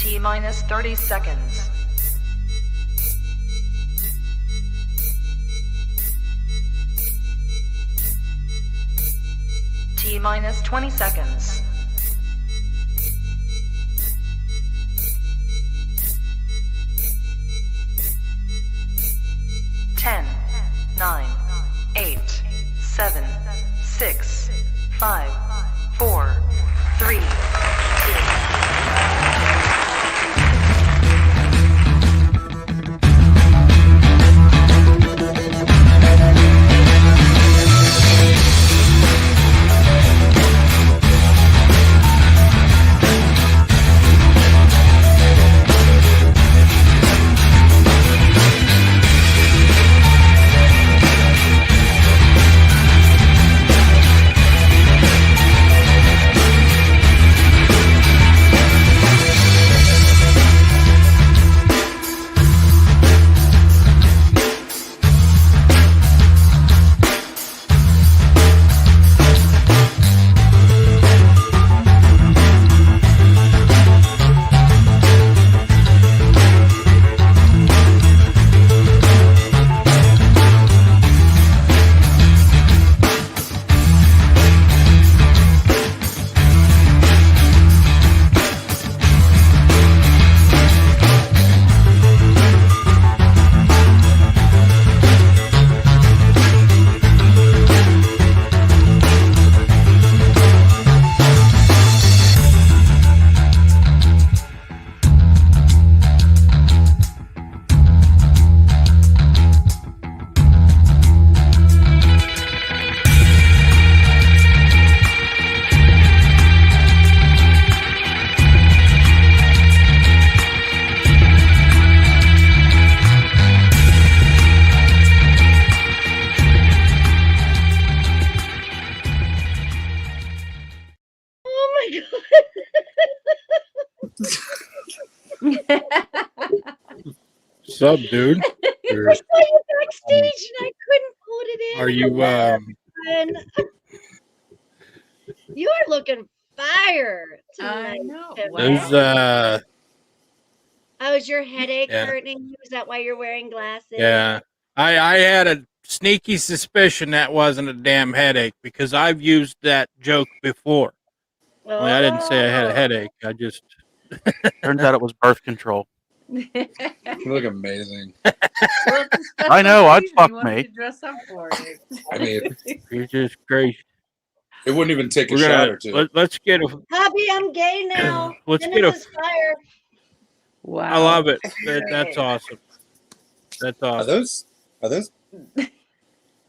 T minus 30 seconds. T minus 20 seconds. 10, 9, 8, 7, 6, 5, 4, 3, 2. What's up, dude? I saw you backstage and I couldn't hold it in. Are you You are looking fire tonight. I know. There's Oh, is your headache Yeah. hurting you? Is that why you're wearing glasses? yeah. I had a sneaky suspicion that wasn't a damn headache because I've used that joke before. Oh. Only I didn't say I had a headache. I just Turns out it was birth control. You look amazing. I know, I'd fuck me. To dress up for it. I mean, you're just crazy. it wouldn't even take a We're shot or gonna two. let's get a. Hubby, I'm gay now. Let's And get a. this is fire. Wow. I love it. That's awesome. That's Are awesome.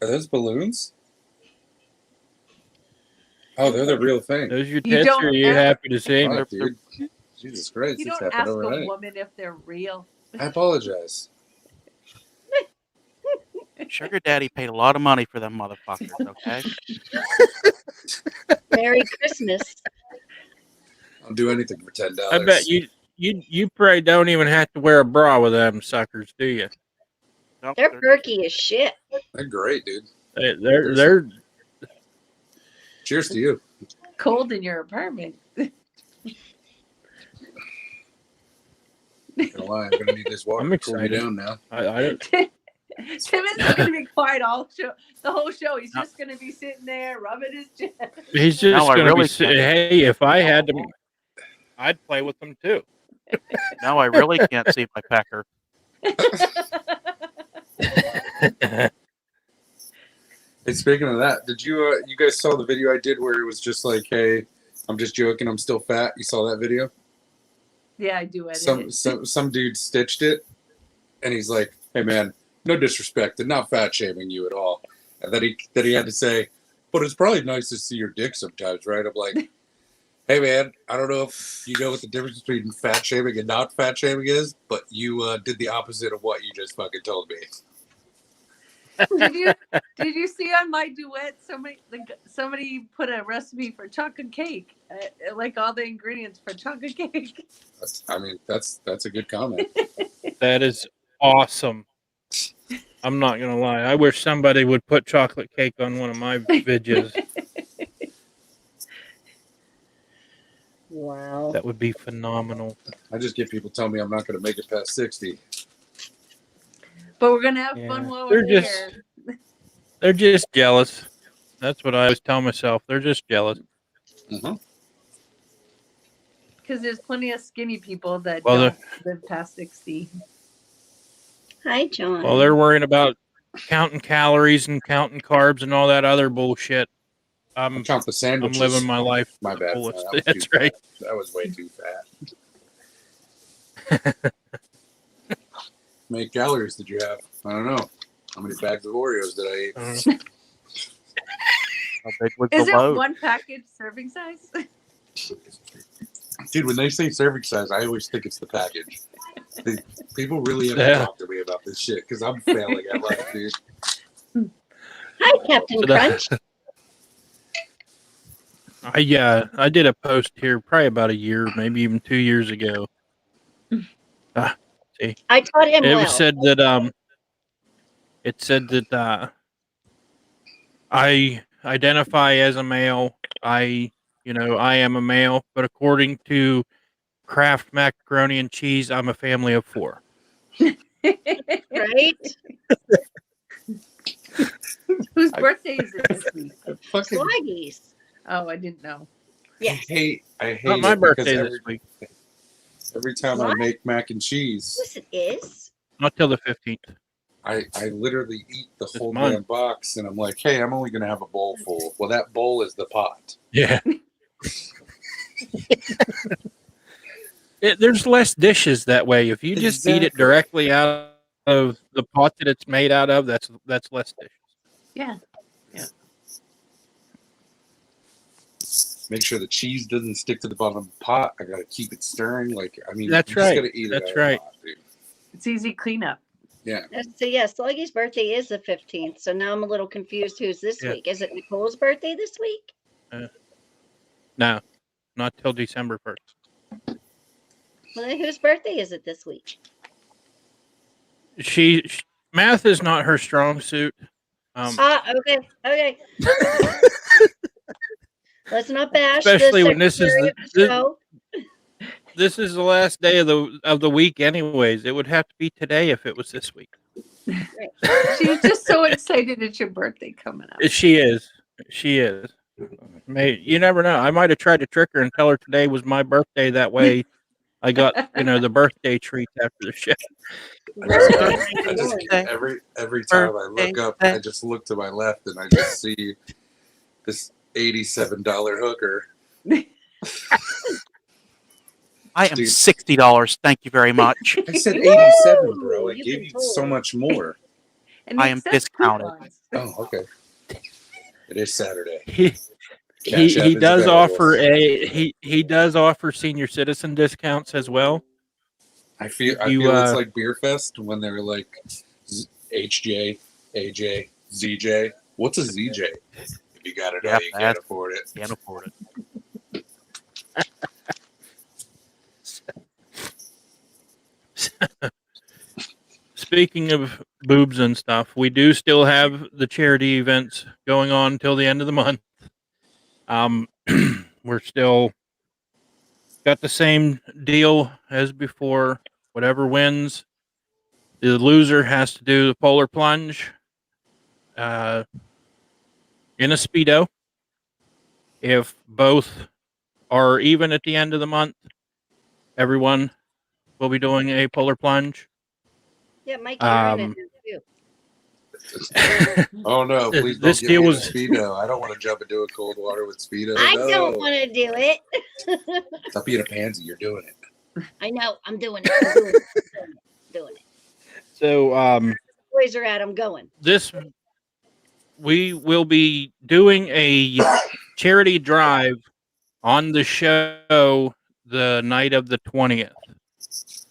those balloons? Oh, they're the real thing. Those your You tits, don't or are you ever- happy to see me? Fuck, dude. Jesus Christ, You it's don't happened ask a overnight. woman if they're real. I apologize. Sugar Daddy paid a lot of money for them motherfuckers, okay? Merry Christmas. I'll do anything for $10. I bet you probably don't even have to wear a bra with them suckers, do you? Nope, They're they're- perky as shit. They're great, dude. They're Cheers to you. Cold in your apartment. Not gonna lie, I'm gonna need this water I'm to cool me excited. down now. I Tim is not going to be quiet the whole show. He's just going to be sitting there rubbing his chest. he's just No, I gonna really be. Hey, if I had them, I'd play with them too. No, I really can't see my pecker. Hey, speaking of that, did you you guys saw the video I did where it was just like, hey, I'm just joking, I'm still fat? You saw that video? Yeah, I do. Some dude stitched it, and he's like, "Hey man, no disrespect, and not fat shaming you at all." And then he had to say, "But it's probably nice to see your dick sometimes, right?" I'm like, "Hey man, I don't know if you know what the difference between fat shaming and not fat shaming is, but you did the opposite of what you just fucking told me." Did you see on my duet somebody put a recipe for chocolate cake, like all the ingredients for chocolate cake? That's a good comment. That is awesome. I'm not gonna lie. I wish somebody would put chocolate cake on one of my videos. Wow. That would be phenomenal. I just get people telling me I'm not going to make it past 60. But we're gonna have Yeah. fun while They're we're just- there. They're just jealous. That's what I always tell myself. They're just jealous. Mm-hmm. Because there's plenty of skinny people that Well, don't live past 60. Hi, John. Well, they're worrying about counting calories and counting carbs and all that other bullshit. I'm Count the sandwiches. living my life. My bad. fullest. That was That's too right. fat. That was way too fat. How many calories did you have? I don't know. How many bags of Oreos did I eat? How big was Is the it load? one package serving size? Dude, when they say serving size, I always think it's the package. People really have to Yeah. talk to me about this shit because I'm failing at life, dude. Hi, Captain Crunch. I did a post here probably about a year, maybe even 2 years ago. I taught him It well. said that I identify as a male. I am a male, but according to Kraft macaroni and cheese, I'm a family of 4. Right? Whose birthday is it this week? Fucking, Sluggies. Oh, I didn't know. Yeah. I hate Not my it because birthday this week. every time I What? make mac and cheese, Yes, it is. Not till the 15th. I literally eat the It's whole mine. damn box, and I'm like, hey, I'm only gonna have a bowl full. Well, that bowl is the pot. Yeah. There's less dishes that way. If you just eat it Exactly. directly out of the pot that it's made out of, that's less dishes. Yeah. Make sure the cheese doesn't stick to the bottom of the pot. I gotta keep it stirring. Like, I mean, That's you just right. gotta eat it That's out of the right. pot, dude. It's easy cleanup. Yeah. So, yeah, Sluggy's birthday is the 15th. So now I'm a little confused who's this Yeah. week. Is it Nicole's birthday this week? No, not till December 1st. Well, then whose birthday is it this week? She math is not her strong suit. Okay. Okay. Let's not bash Especially the when this is secretary the- of the show. This is the last day of the week, anyways. It would have to be today if it was this week. She's just so excited it's your birthday coming up. She is. You never know. I might have tried to trick her and tell her today was my birthday. That way, I got the birthday treats after the show. I just every time I look up, I just look to my left and I just see this $87 hooker. I am Dude. $60. Thank you very much. I said 87, bro. I You've gave been you told. so much more. And I they am accept discounted. coupons. Oh, okay. It is Saturday. He Cash App he is does available. offer he does offer senior citizen discounts as well. I feel You, it's like Beer Fest when they're like HJ, AJ, ZJ. What's a ZJ? If you got it, Yeah, you can't afford it. Can't afford it. Speaking of boobs and stuff, we do still have the charity events going on until the end of the month. We're still got the same deal as before. Whatever wins, the loser has to do the polar plunge in a Speedo. If both are even at the end of the month, everyone will be doing a polar plunge. Yeah, Mikey, you're in it too. Oh no! Please don't This get deal me was- a Speedo. I don't want to jump into a cold water with Speedo. I No. don't want to do it. Stop being a pansy. You're doing it. I know. I'm doing it. I'm doing it. Doing it. So, Boys are at. I'm going. we will be doing a charity drive on the show the night of the 20th. So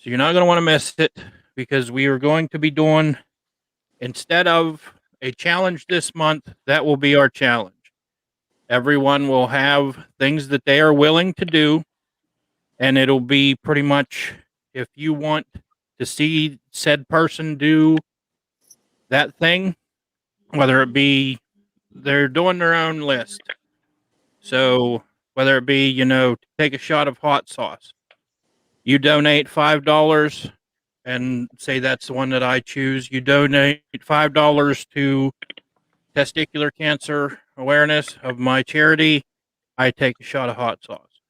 you're not going to want to miss it because we are going to be doing, instead of a challenge this month, that will be our challenge. Everyone will have things that they are willing to do, and it'll be pretty much if you want to see said person do that thing, whether it be they're doing their own list. So whether it be, take a shot of hot sauce. You donate $5 and say that's the one that I choose. You donate $5 to testicular cancer awareness of my charity. I take a shot of hot sauce.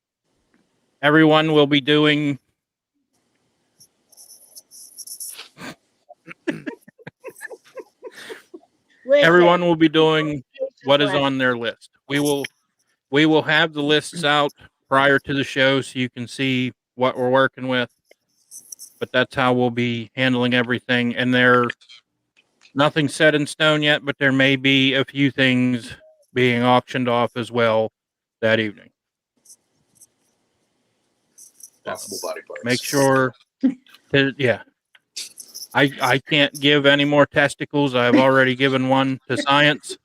Everyone will be doing everyone will be doing what is on their list. We will have the lists out prior to the show so you can see what we're working with. But that's how we'll be handling everything. And nothing set in stone yet, but there may be a few things being auctioned off as well that evening. Possible body parts. Make sure yeah. I can't give any more testicles. I've already given one to science.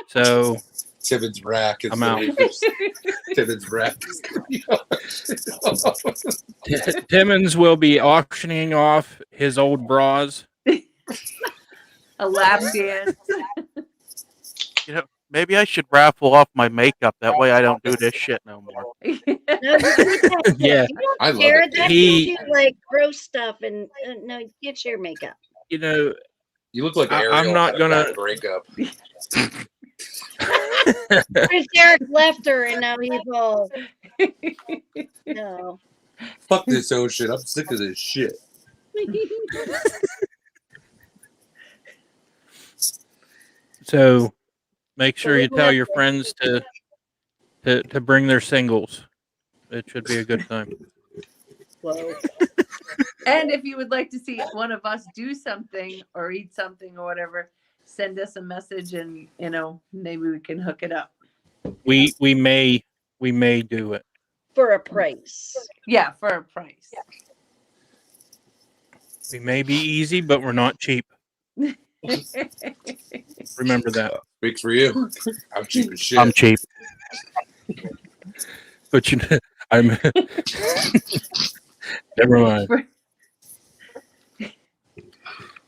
So Tibbet's rack is I'm out. Tibbet's rack. Timmons will be auctioning off his old bras. A lap dance. Maybe I should raffle off my makeup. That way I don't do this shit no more. No, you keep that shit. Yeah. You don't I love share it. that. He- You do, like gross stuff, and no, you can't share makeup. You look like I'm Ariel not had a gonna- bad breakup. Chris Eric left her, and now he's all no. Fuck this ocean. I'm sick of this shit. So make sure you tell your friends to bring their singles. It should be a good time. Whoa. And if you would like to see one of us do something or eat something or whatever, send us a message and maybe we can hook it up. We may do it. For a price. Yeah, for a price. We may be easy, but we're not cheap. Remember that. Speaks for you. I'm cheap as shit. I'm cheap. But I'm never mind.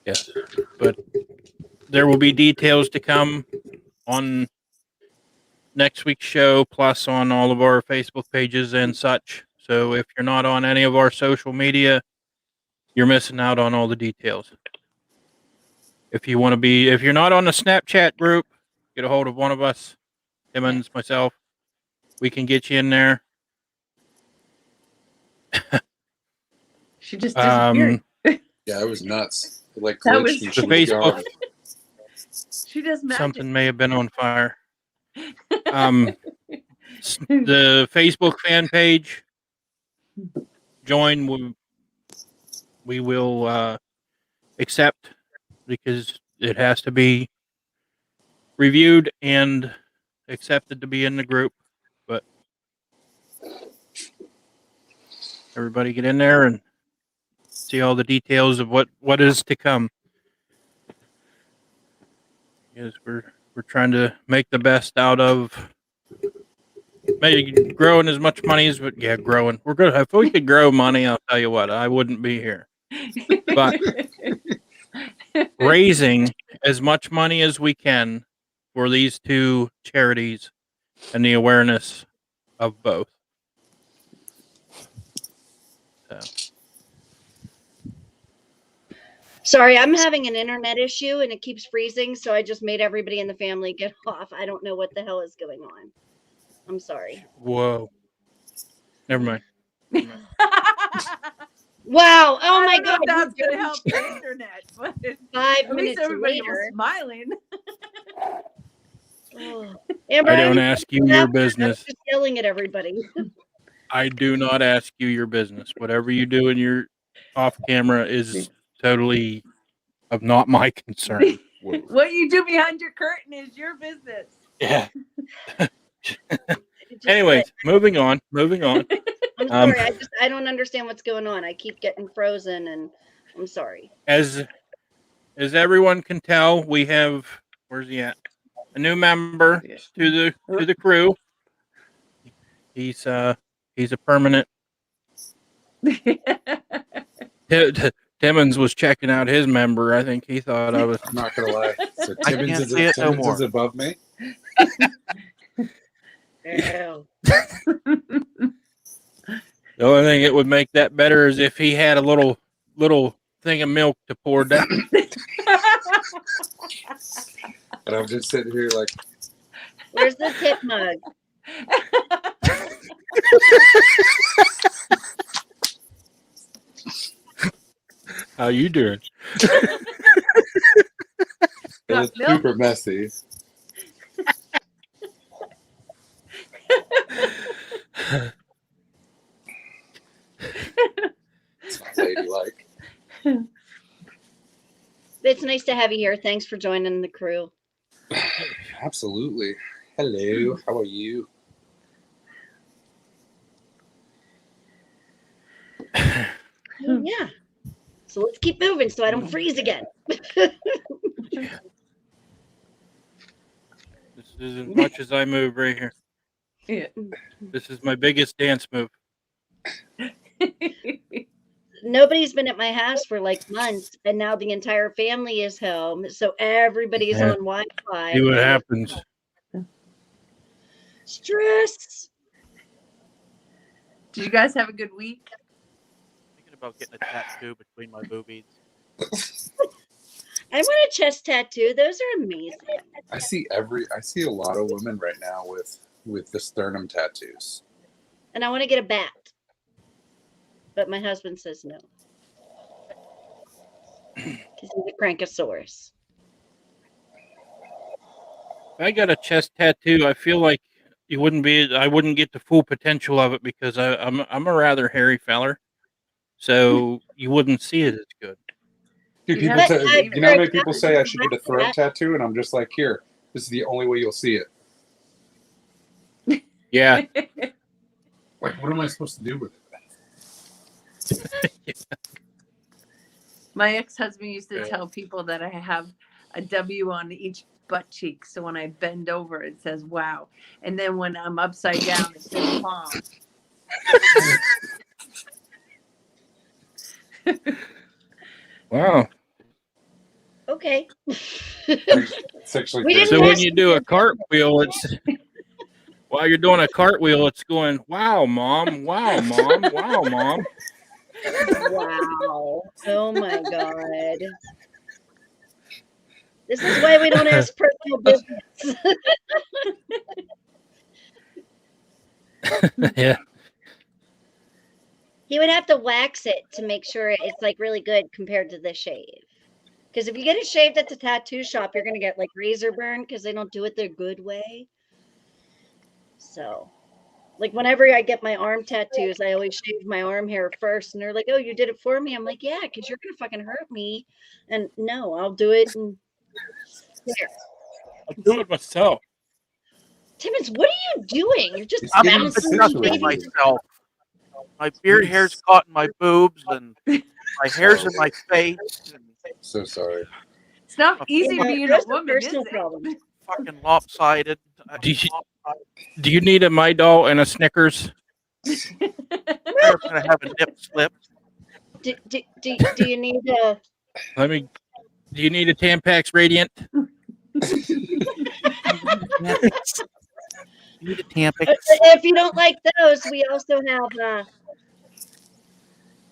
Yes, but there will be details to come on next week's show, plus on all of our Facebook pages and such. So if you're not on any of our social media, you're missing out on all the details. If you're not on the Snapchat group, get a hold of one of us, Timmons, myself. We can get you in there. She just disappeared. Yeah, it was nuts. It like That glitched was- and The she was Facebook- gone. She does magic. Something may have been on fire. The Facebook fan page, join. We will accept because it has to be reviewed and accepted to be in the group. But everybody get in there and see all the details of what is to come. Yes, we're trying to make the best out of maybe growing as much money as growing. We're good. If we could grow money, I'll tell you what, I wouldn't be here. But raising as much money as we can for these two charities and the awareness of both. So. Sorry, I'm having an internet issue and it keeps freezing, so I just made everybody in the family get off. I don't know what the hell is going on. I'm sorry. Whoa. Never mind. Wow. Oh I my don't know God. if that's going to help the internet, but 5 at least minutes everybody later. was smiling. Oh. Amber, I don't I'm ask you your business. just yelling at everybody. I do not ask you your business. Whatever you do in your off camera is totally of not my concern. What you do behind your curtain is your business. Yeah. Just- Anyways, moving on. I'm sorry. I don't understand what's going on. I keep getting frozen, and I'm sorry. As everyone can tell, we have where's he at? A new member to the crew. He's a permanent. Timmons was checking out his member. I think he thought I was. I'm not gonna lie. So I Timmons can't is, see it no Timmons more. is above me. Ew. The only thing that would make that better is if he had a little thing of milk to pour down. And I'm just sitting here like, Where's the tip mug? How you doing? it's super messy. It's ladylike. It's nice to have you here. Thanks for joining the crew. Absolutely. Hello. How are you? Yeah. So let's keep moving so I don't freeze again. This is as much as I move right here. Yeah. This is my biggest dance move. Nobody's been at my house for like months, and now the entire family is home. So everybody's Yeah. on Wi-Fi. See what happens. Stress. Did you guys have a good week? Thinking about getting a tattoo between my boobies. I want a chest tattoo. Those are amazing. I see a lot of women right now with the sternum tattoos. And I want to get a bat. But my husband says no. Because he's a crankosaurus. If I got a chest tattoo, I feel like I wouldn't get the full potential of it because I'm a rather hairy feller. So you wouldn't see it as good. Dude, Yeah. people But say, I've you know how many heard people say I should get a that- throat tattoo? And I'm just like, here, this is the only way you'll see it. Yeah. Like, what am I supposed to do with it? My ex-husband used to Yeah. tell people that I have a W on each butt cheek. So when I bend over, it says wow. And then when I'm upside down, it says mom. Wow. Okay. It's actually We good. didn't So when ask you do a cartwheel, while you're doing a cartwheel, it's going, wow, mom, wow, mom, wow, mom. Wow. Oh my God. This is why we don't ask personal business. Yeah. He would have to wax it to make sure it's like really good compared to the shave. Because if you get it shaved at the tattoo shop, you're gonna get like razor burn because they don't do it the good way. So, like whenever I get my arm tattoos, I always shave my arm hair first, and they're like, "Oh, you did it for me." I'm like, "Yeah, because you're gonna fucking hurt me." And no, I'll do it. And here, I'll do it myself. Timmons, what are you doing? You're just It's I'm getting bouncing situated. baby. myself. My beard hair's caught in my boobs, and my hair's in my face, and So sorry. It's not easy Yeah, being a there's the woman, is personal it? problem. fucking lopsided. Do you need a My Doll and a Snickers? I'm gonna have a nip slip. Do you need a? Do you need a Tampax Radiant? You need a Tampax. If you don't like those, we also have.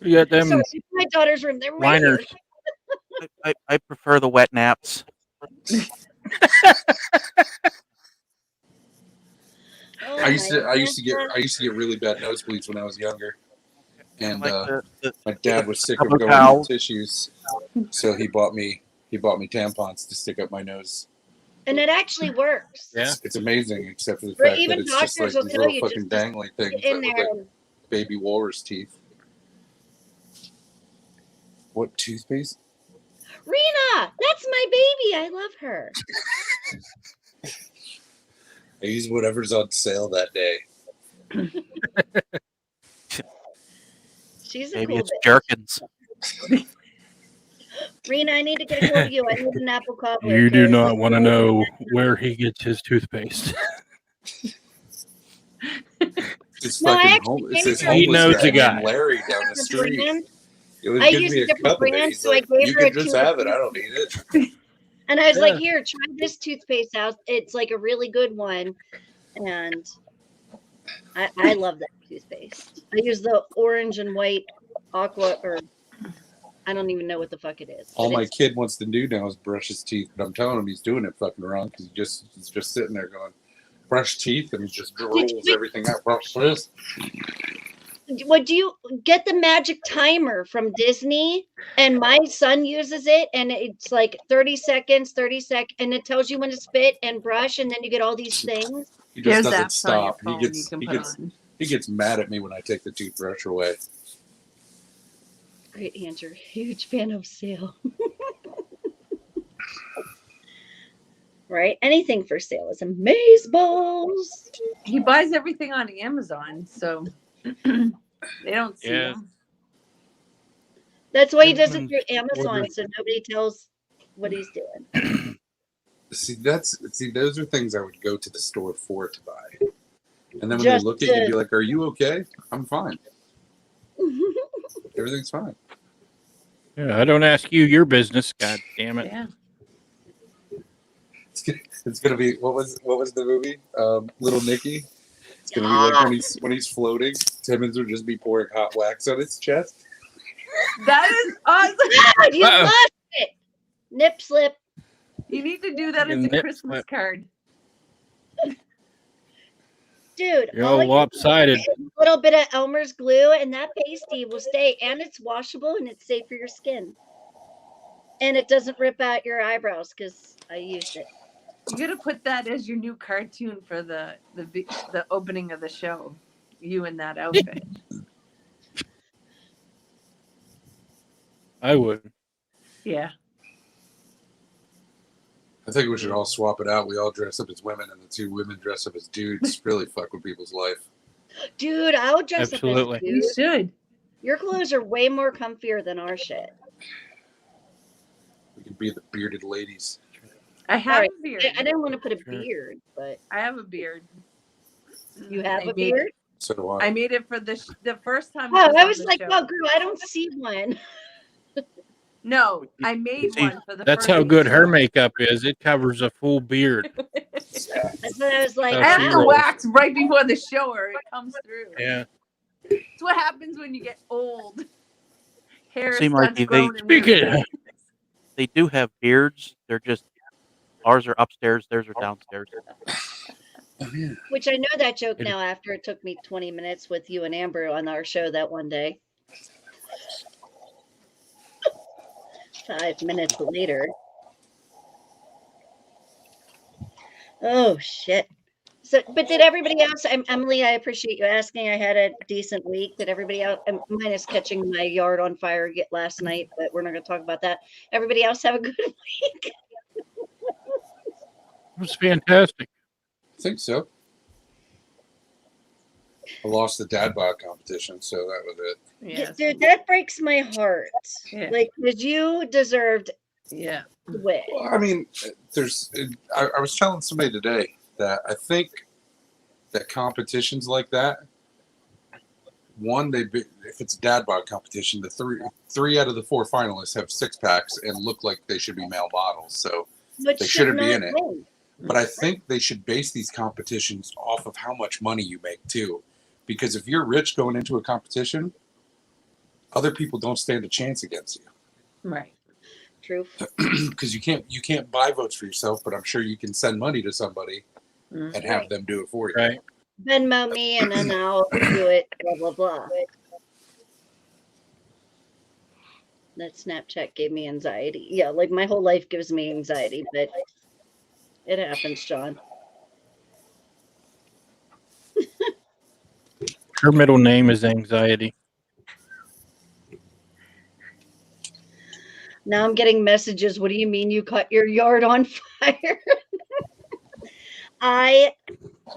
You got them Sorry, it's my daughter's room. They're right here. liners. I prefer the wet naps. Oh I used my to get really bad nosebleeds when I was younger, and my dad was sick of Couple going towels. to tissues, so he bought me tampons to stick up my nose. And it actually works. Yeah. It's amazing, except for the But fact that even it's just like doctors will these tell little you fucking just dangly things Get in that look there. like baby walrus teeth. What toothpaste? Rena, that's my baby. I love her. I use whatever's on sale that day. She's a Maybe cool it's bitch. Jerkins. Rena, I need to get a hold of you. I need an apple cobbler. You do 'cause- not want to know where he gets his toothpaste. It's No, I fucking actually home. It's this gave her- He homeless knows guy the guy. named Larry down the street. brand, He always I gives use me a a different cup of it. brand, He's so I like, gave you her can a just tube. have it. I don't need it. and I was like, Yeah. here, try this toothpaste out. It's like a really good one. And I love that toothpaste. I use the orange and white aqua, or I don't even know what the fuck it is. All but my it's- kid wants to do now is brush his teeth, but I'm telling him he's doing it fucking wrong because he's just sitting there going, brush teeth, and he just rolls everything out. Brush this. Would you get the magic timer from Disney? And my son uses it, and it's like 30 seconds, and it tells you when to spit and brush, and then you get all these things. He just There's doesn't apps on your stop. phone He you gets can he put gets on. he gets mad at me when I take the toothbrush away. Great answer. Huge fan of sale. Right? Anything for sale is amazeballs. He buys everything on Amazon, so they don't see Yeah. him. That's why he does it Everyone's through Amazon, ordering. so nobody tells what he's doing. See, those are things I would go to the store for to buy. And then when Just they look at you and to- be like, "Are you okay?" I'm fine. Everything's fine. Yeah, I don't ask you your business. God damn it. Yeah. It's gonna be what was the movie? Little Nicky. It's gonna be like when he's floating, Timmons would just be pouring hot wax on his chest. That is awesome. God, you Uh-oh. lost it. Nip slip. You need to do that as a Nip Christmas slip. card. Dude, You're all all I can lopsided. do is a little bit of Elmer's glue, and that pasty will stay, and it's washable, and it's safe for your skin. And it doesn't rip out your eyebrows because I used it. You gotta put that as your new cartoon for the opening of the show. You in that outfit. I would. Yeah. I think we should all swap it out. We all dress up as women, and the two women dress up as dudes. Really fuck with people's life. Dude, I would dress Absolutely. up as You dude. should. Your clothes are way more comfier than our shit. We could be the bearded ladies. I have Alright, a beard. I didn't want to put a Sure. beard, but I have a beard. you have I a made- beard? So do I. I made it for the first time. Oh, I on was the like, show. oh, girl, I don't see one. No, I made See, one for the. That's first how good her show. makeup is. It covers a full beard. That's what I was like, Oh, And she the rolls. wax right before the show, or it comes through. Yeah. It's what happens when you get old. Hair See, starts Mikey, growing in Speak weird it. places. They do have beards. They're just ours are upstairs. Theirs are downstairs. Oh, yeah. which I know that joke It- now after it took me 20 minutes with you and Amber on our show that one day. 5 minutes later. Oh, shit. So, but did everybody else, Emily, I appreciate you asking. I had a decent week. Did everybody else, minus catching my yard on fire last night, but we're not going to talk about that. Everybody else have a good week? It was fantastic. I think so. I lost the dad bod competition, so that was it. Yes. Dude, that breaks my heart. Yeah. Like, because you deserved Yeah. to win. Well, I mean, I was telling somebody today that I think that competitions like that, one, if it's a dad bod competition, the three out of the 4 finalists have 6-packs and look like they should be male models. So, Which They should shouldn't be not in it. win. but I think they should base these competitions off of how much money you make too, because if you're rich going into a competition, other people don't stand a chance against you. Right. True. Because you can't buy votes for yourself, but I'm sure you can send money to somebody Mhm. and have them do it for you. Right. Venmo me and then I'll do it, blah, blah, blah. That Snapchat gave me anxiety. Yeah, like my whole life gives me anxiety, but it happens, John. Her middle name is Anxiety. Now I'm getting messages. What do you mean you caught your yard on fire? I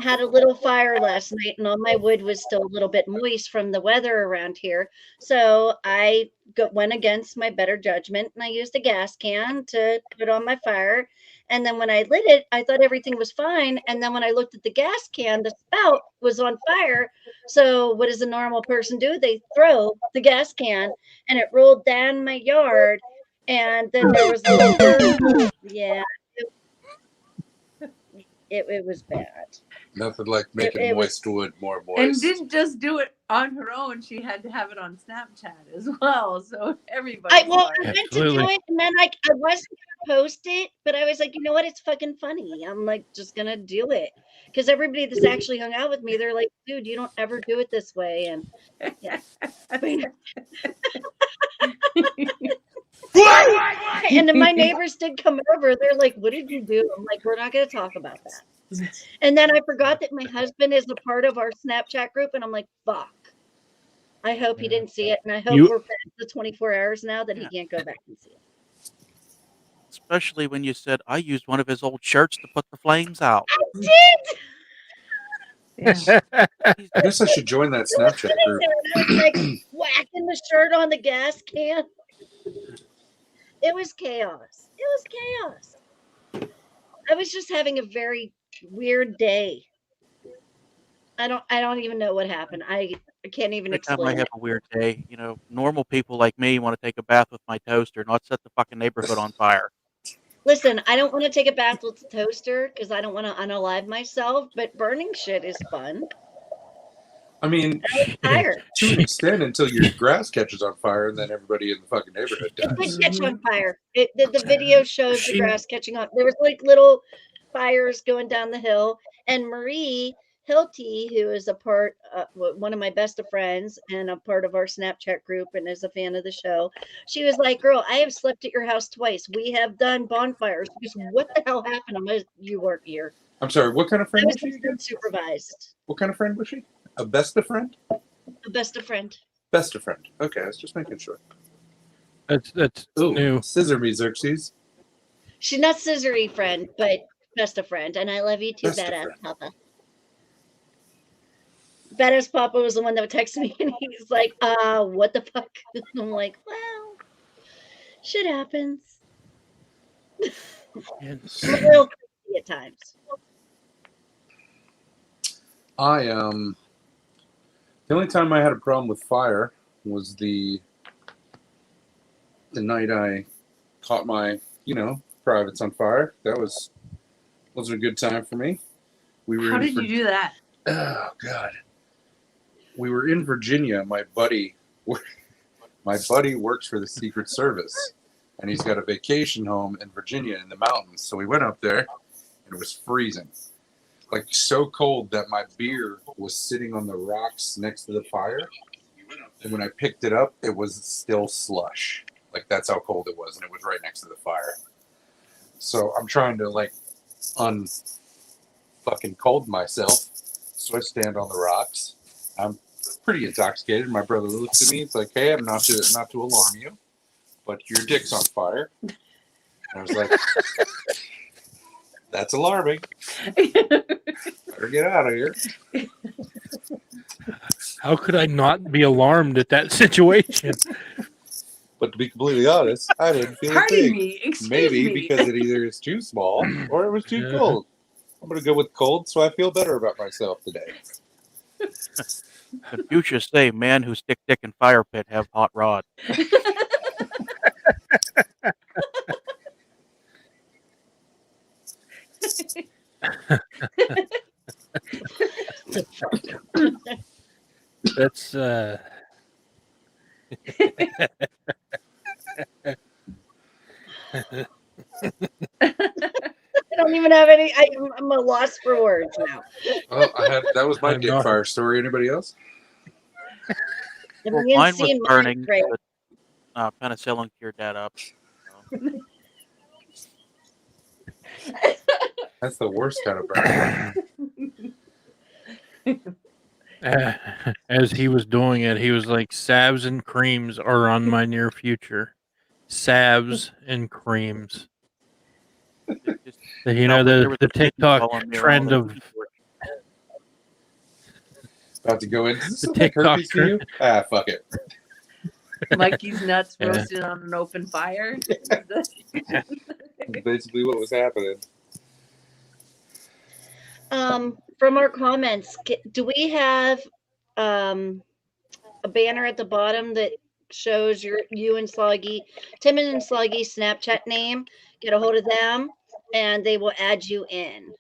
had a little fire last night and all my wood was still a little bit moist from the weather around here. So I went against my better judgment and I used a gas can to put on my fire. And then when I lit it, I thought everything was fine. And then when I looked at the gas can, the spout was on fire. So what does a normal person do? They throw the gas can and it rolled down my yard. And then there was, yeah, it was bad. Nothing like making It was- moist wood more moist. And didn't just do it on her own. She had to have it on Snapchat as well. So everybody. I saw went it. to do Absolutely. it, and then I wasn't gonna post it, but I was like, you know what? It's fucking funny. I'm like, just gonna do it because everybody that's actually hung out with me, they're like, dude, you don't ever do it this way, and yeah. And then my neighbors did come over. They're like, what did you do? I'm like, we're not going to talk about that. And then I forgot that my husband is a part of our Snapchat group. And I'm like, fuck. I hope he didn't see it. And I hope we're past the 24 hours now that he can't go back and see it. Especially when you said I used one of his old shirts to put the flames out. I did. Yeah. I guess I should join that Snapchat group. I was like whacking the shirt on the gas can. It was chaos. It was chaos. I was just having a very weird day. I don't even know what happened. I can't even Every time I explain have it. a weird day, normal people like me want to take a bath with my toaster, not set the fucking neighborhood on fire. Listen, I don't want to take a bath with the toaster because I don't want to unalive myself, but burning shit is fun. I mean, Fire. to an extent, until your grass catches on fire, and then everybody in the fucking neighborhood It dies. did catch on fire. The video shows the grass catching on. There was like little fires going down the hill, and Marie Hilty, who is a part, one of my best of friends and a part of our Snapchat group and is a fan of the show, she was like, girl, I have slept at your house twice. We have done bonfires. She goes, what the hell happened? I'm like, you weren't here. I'm sorry, what kind of I friend was was she again? supervised. What kind of friend was she? A best of friend? A best of friend. Best of friend. Okay, I was just making sure. That's Ooh, new. scissor me, Xerxes. She's not scissory friend, but best of friend. And I love you too, Best of badass friend. Papa. Badass Papa was the one that would text me and he's like, what the fuck? I'm like, well, shit happens. I'm a real crazy at times. The only time I had a problem with fire was the night I caught my, privates on fire. That wasn't a good time for me. How did you do that? Oh God. We were in Virginia. My buddy works for the Secret Service, and he's got a vacation home in Virginia in the mountains. So we went up there, and it was freezing. Like so cold that my beer was sitting on the rocks next to the fire. And when I picked it up, it was still slush. Like that's how cold it was, and it was right next to the fire. So I'm trying to fucking cold myself. So I stand on the rocks. I'm pretty intoxicated. My brother looks at me. It's like, hey, I'm not to alarm you, but your dick's on fire. And I was like, that's alarming. Better get out of here. How could I not be alarmed at that situation? But to be completely honest, I didn't feel a Pardon thing. me. Excuse Maybe me. because it either is too small or it was too Yeah. cold. I'm going to go with cold, so I feel better about myself today. Confucius say, man who stick dick in fire pit have hot rod. That's I don't even have any. I'm a loss for words now. Well, that was my I'm dick not- fire story. Anybody else? I'm Well, being mine was seen burning, great. but penicillin cured that up. That's the worst kind of burn. as he was doing it, he was like, "Salves and creams are on my near future. Salves and creams." Just- You No, know but there the was a kid TikTok following me around trend all of over. About to go in. Does this The look like TikTok herpes to you? Ah, fuck it. Mikey's nuts Yeah. roasted on an open fire. That's basically what was happening. From our comments, do we have a banner at the bottom that shows you and Sluggy, Tim and Sluggy Snapchat name? Get a hold of them, and they will add you in.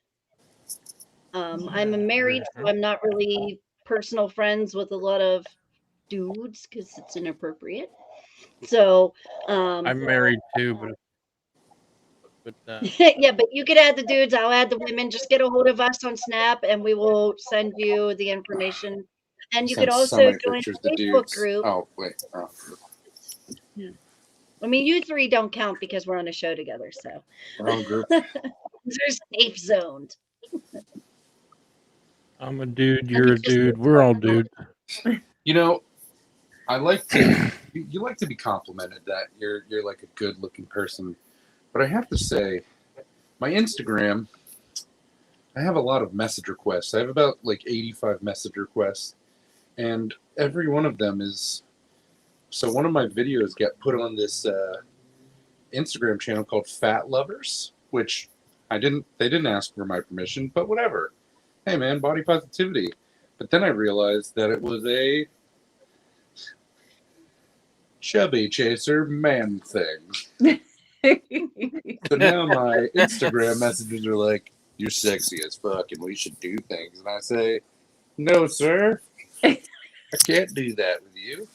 I'm married, so I'm not really personal friends with a lot of dudes because it's inappropriate. So, I'm married too, but yeah, but you could add the dudes, I'll add the women. Just get a hold of us on Snap and we will send you the information. And you could Sent so also many join pictures the to Facebook dudes. group. Oh wait. Oh. I mean, you three don't count because we're on a show together. So, Wrong group. they're safe zoned. I'm a dude. Have You're you a just- dude. We're all dudes. You know, I like to. You like to be complimented that you're like a good looking person, but I have to say, my Instagram, I have a lot of message requests. I have about like 85 message requests, and every one of them is. So one of my videos got put on this Instagram channel called Fat Lovers, which they didn't ask for my permission, but whatever. Hey man, body positivity. But then I realized that it was a chubby chaser man thing. So now my Instagram messages are like, "You're sexy as fuck, and we should do things." And I say, "No, sir, I can't do that with you."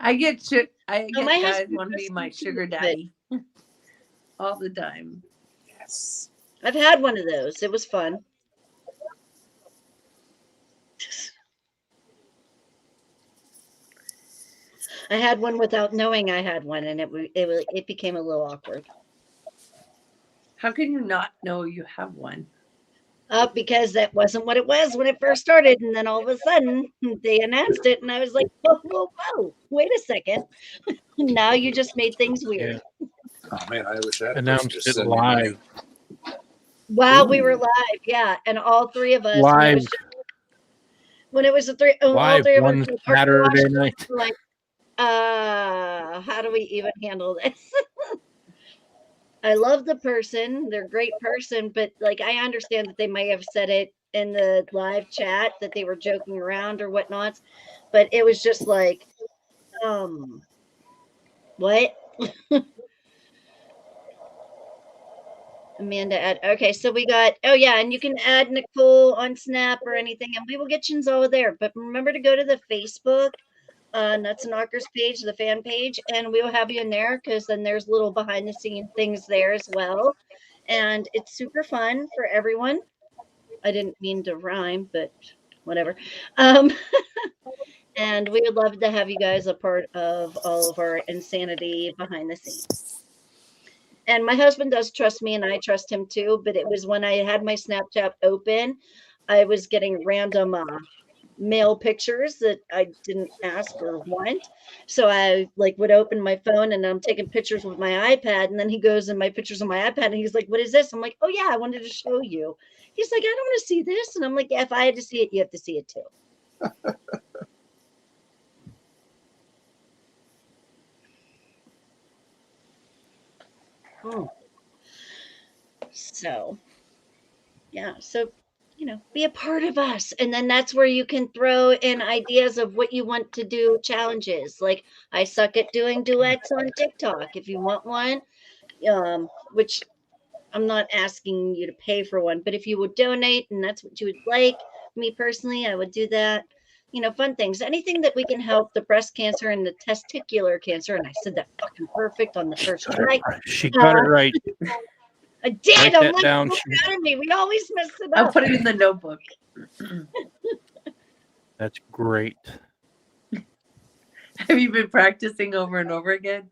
I get my guys husband want to be does my too, sugar but- daddy all the time. Yes. I've had one of those. It was fun. I had one without knowing I had one, and it became a little awkward. How can you not know you have one? Because that wasn't what it was when it first started, and then all of a sudden they announced it, and I was like, "Whoa, whoa, whoa! Wait a second! Now you just made things weird." Oh man, I wish I had a person Announced just it send me live. While we were Ooh. live, yeah, and all three of us Live. when it was the three, all Live three of us one were car Saturday washed, night. we're like, how do we even handle this? I love the person; they're a great person, but like I understand that they might have said it in the live chat that they were joking around or whatnot, but it was just like, what? Amanda add. Okay, so we got. Oh yeah, and you can add Nicole on Snap or anything, and we will get you over there. But remember to go to the Facebook Nuts and Knockers page, the fan page, and we will have you in there because then there's little behind the scene things there as well, and it's super fun for everyone. I didn't mean to rhyme, but whatever. And we would love to have you guys a part of all of our insanity behind the scenes. And my husband does trust me and I trust him too, but it was when I had my Snapchat open, I was getting random mail pictures that I didn't ask or want. So I like would open my phone and I'm taking pictures with my iPad, and then he goes in my pictures on my iPad and he's like, "What is this?" I'm like, "Oh yeah, I wanted to show you." He's like, "I don't want to see this." And I'm like, "Yeah, if I had to see it, you have to see it too." So, yeah. So, be a part of us. And then that's where you can throw in ideas of what you want to do, challenges. Like I suck at doing duets on TikTok. If you want one, which I'm not asking you to pay for one, but if you would donate and that's what you would like, me personally, I would do that. Fun things, anything that we can help the breast cancer and the testicular cancer. And I said that fucking perfect on the first try. She got it right. I did. Write I'm that like, down. so proud of me. We always mess it I'll up. put it in the notebook. That's great. Have you been practicing over and over again?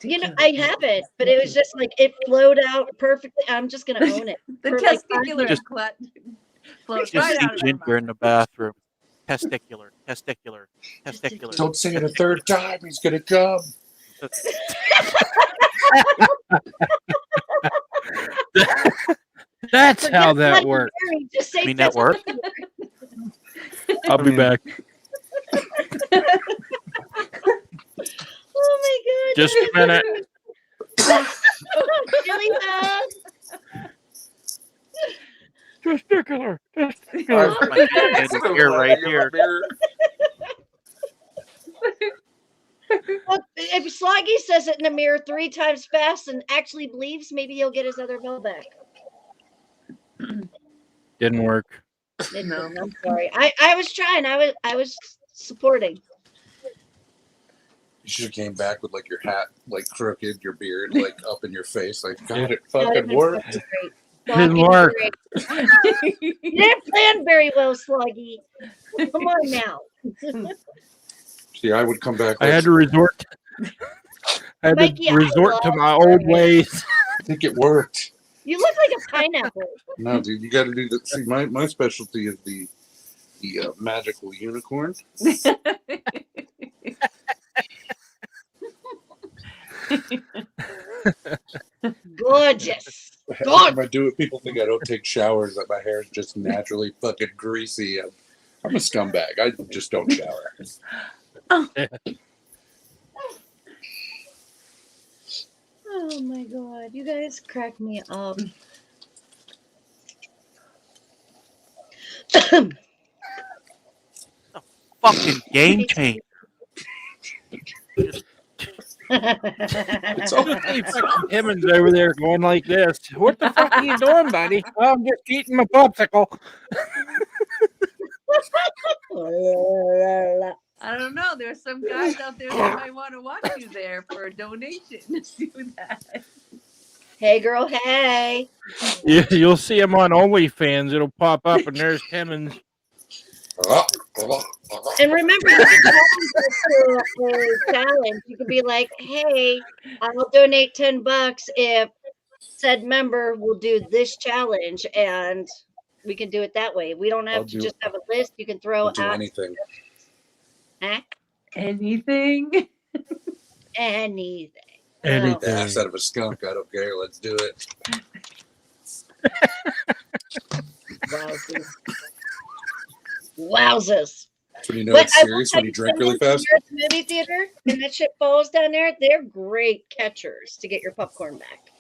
I haven't, but it was just like it flowed out perfectly. I'm just gonna own it. The for like 5 testicular minutes. flows Just right see out of my Ginger in mouth. the bathroom. Testicular, testicular, testicular. Don't say it a third time. He's gonna come. That's Forget how that Bloody works. Mary, just say I mean, that worked. I'll be back. Oh my god! Just a minute. Really bad. Testicular. I My dedicated ear right here. Well, if Sloggy says it in the mirror 3 times fast and actually believes, maybe he'll get his other bell back. Didn't work. It No. didn't. I'm sorry. I was trying. I was supporting. You should have came back with like your hat like crooked, your beard like up in your face. Like, God, it That would've fucking been worked. fucking great. Didn't Fucking work. great. You didn't plan very well, Sluggy. Come on now. See, I would come back. I Like, had to resort. I had Mikey, to I resort to love my old her. ways. I think it worked. You look like a pineapple. No, dude, you got to do that. See, my specialty is the magical unicorn. Gorgeous. When I do it, people think I don't take showers. That my hair is just naturally fucking greasy. I'm a scumbag. I just don't shower. Oh my god, you guys crack me up. Fucking game changer. It's all Hey, fucking Timmons over there going like this. What the fuck are you doing, buddy? Oh, I'm just eating my popsicle. I don't know. There's some guys out there that might want to watch you there for a donation. Do that. Hey girl, hey. You'll see him on OnlyFans. It'll pop up, and there's Timmons. And remember, you can challenge us to a challenge. You can be like, hey, I'll donate $10 if said member will do this challenge, and we can do it that way. We don't have I'll to do just have a list. You can throw I'll do out anything. huh? Anything? Anything. Anything. Ass out of a skunk. I don't care. Let's do it. Wowzers. Wowzers. That's when you know But it's I will serious, tell when you you, drink really someone fast. here at the movie theater, and that shit falls down there, they're great catchers to get your popcorn back.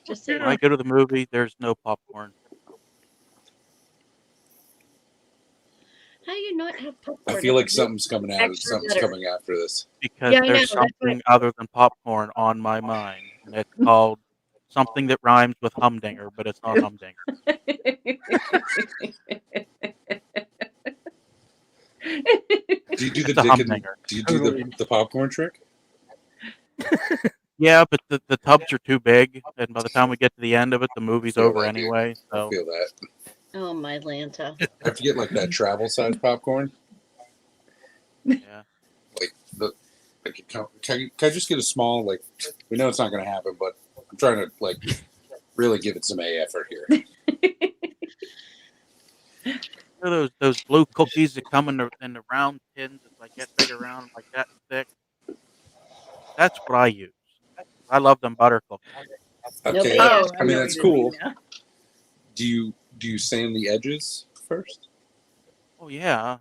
Just saying. When I go to the movie, there's no popcorn. How do you not have popcorn? I feel like if you- something's coming out. Extra Something's butter. coming after this. Because Yeah, I know, there's that's why- something other than popcorn on my mind. And it's called something that rhymes with humdinger, but it's not humdinger. Do you do the It's a dick and, humdinger. do you do the popcorn trick? Yeah, but the tubs are too big, and by the time we get to the end of it, the movie's Feel over that, dude. anyway. I So feel that. Oh my Lanta. I have to get like that travel size popcorn. yeah, Like can I just get a small, like, we know it's not going to happen, but I'm trying to like really give it some A effort here. you know those blue cookies that come in the round tins that like get big around like that thick. That's what I use. I love them butter cookies. Okay, Nobody else. I mean know that's what you cool. mean now. Do you sand the edges first? Oh yeah,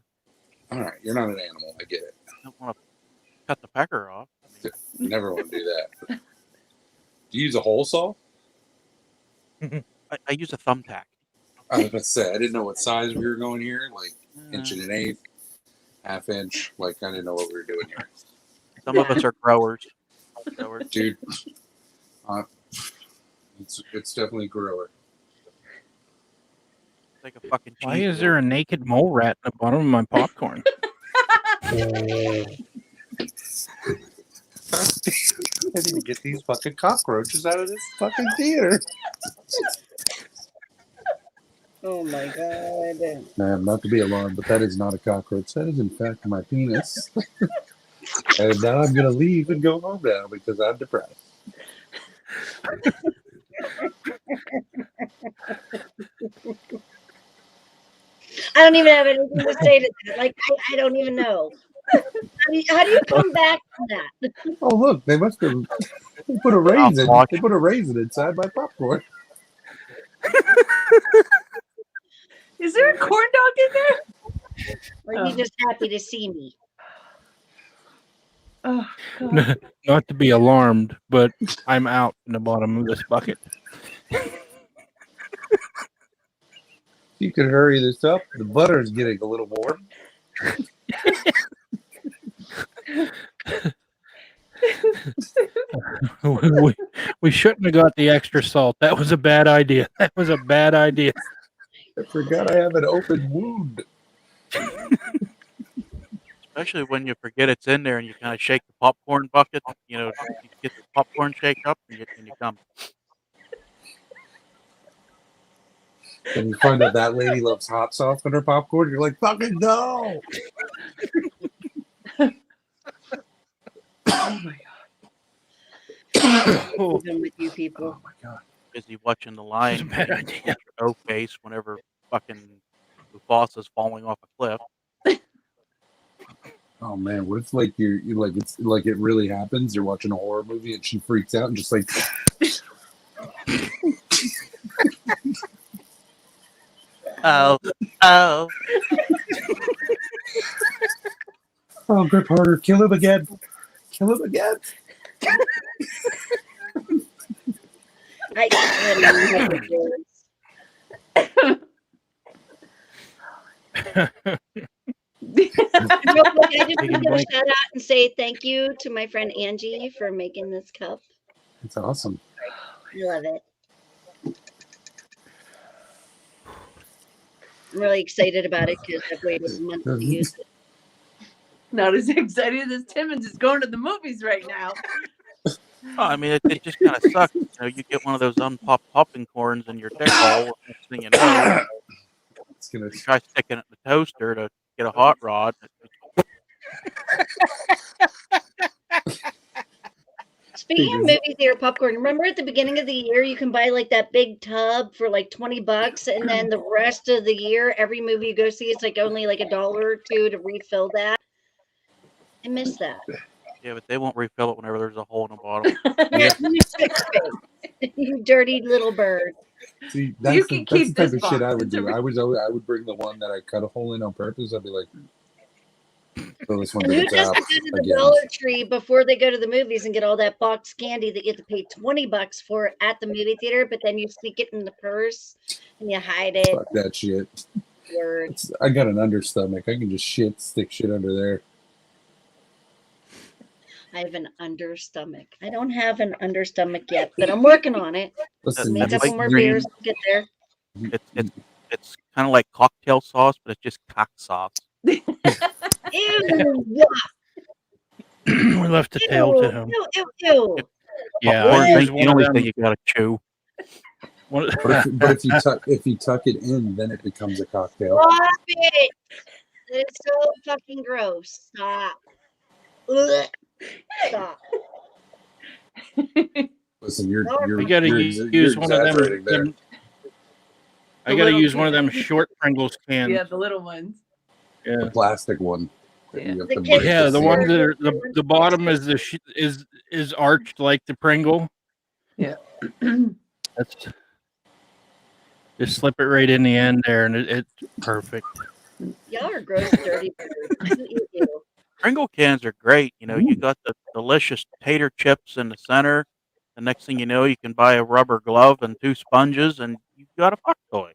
All right, you're not an animal. I get it. I don't want to cut the pecker off. I mean, You never want to do that. Do you use a hole saw? I use a thumbtack. I was about to say I didn't know what size we were going here. Like inch and an eighth, half inch. Like I didn't know what we were doing here, Some of us are growers. dude. It's definitely grower. Like a fucking cheese. Why is there a naked mole rat in the bottom of my popcorn? I need to get these fucking cockroaches out of this fucking theater. Oh my god. Man, not to be alarmed, but that is not a cockroach. That is, in fact, my penis. And now I'm going to leave and go home now because I'm depressed. I don't even have anything to say to that. Like, I don't even know. How do you come back from that? Oh, look, they must have put a raisin. They put a raisin inside my popcorn. Is there a corn dog in there? Or are you just happy to see me? Oh, God. Not to be alarmed, but I'm out in the bottom of this bucket. You could hurry this up. The butter is getting a little warm. we shouldn't have got the extra salt. That was a bad idea. That was a bad idea. I forgot I have an open wound. Especially when you forget it's in there and you kind of shake the popcorn bucket. You know, you get the popcorn shake up and you come. And you find out that lady loves hot sauce in her popcorn. You're like, fucking no. Oh my Even with you people. Oh my god. Busy watching the That's Lion a bad King, idea. O face whenever fucking Mufasa's falling off a cliff. Oh man, what if like you're like it's like it really happens? You're watching a horror movie and she freaks out and just like Oh. oh, grip harder, kill him again. Kill him again. I don't know what to do. Real quick, I just want to give a blank. shout out and say thank you to my friend Angie for making this cup. It's awesome. I love it. I'm really excited about it because I've waited a month to use it. Not as excited as Timmons is going to the movies right now. Oh, I mean, it just kind of sucks. You know, you get one of those unpopped popping corns in your dick hole. Next thing you know, It's gonna you try sticking it in the toaster to get a hot rod. Speaking of movie theater popcorn, remember at the beginning of the year you can buy like that big tub for like $20, and then the rest of the year, every movie you go see, it's like only like $1 or $2 to refill that. I miss that. Yeah, but they won't refill it whenever there's a hole in the bottom. You dirty little bird. see You that's can the, that's keep the type this of shit I box. would It's a do. I would bring the one that I cut a hole in on purpose. I'd be like, throw this one to And the who doesn't top go to the again. Dollar Tree before they go to the movies and get all that box candy that you have to pay $20 for at the movie theater, but then you sneak it in the purse and you hide it. Fuck that shit. Word. I got an understomach. I can just stick shit under there. I have an understomach. I don't have an understomach yet, but I'm working on it. Listen, Make a That's couple like more green. beers to get there. It's kind of like cocktail sauce, but it's just cock sauce. Ew! We left the tail to him. Ew. Yeah, Popcorn I ain't use the one of only them. thing you gotta chew. One of- But if you tuck it in, then it becomes a cocktail. Stop it! It's so fucking gross. Stop. Ugh. Stop. Listen, you're You gotta use one of exaggerating there. them. I The gotta little use one of them can. short Pringles cans. Yeah, the little ones. Yeah. The plastic one. that Yeah. you have The to kids- break Yeah, the seal. ones that are the bottom is is arched like the Pringle. Yeah. That's just slip it right in the end there, and it's perfect. Y'all are gross, dirty birds. Ew. Pringle cans are great. You know, you got the delicious tater chips in the center. The next thing you know, you can buy a rubber glove and 2 sponges, and you've got a fuck toy.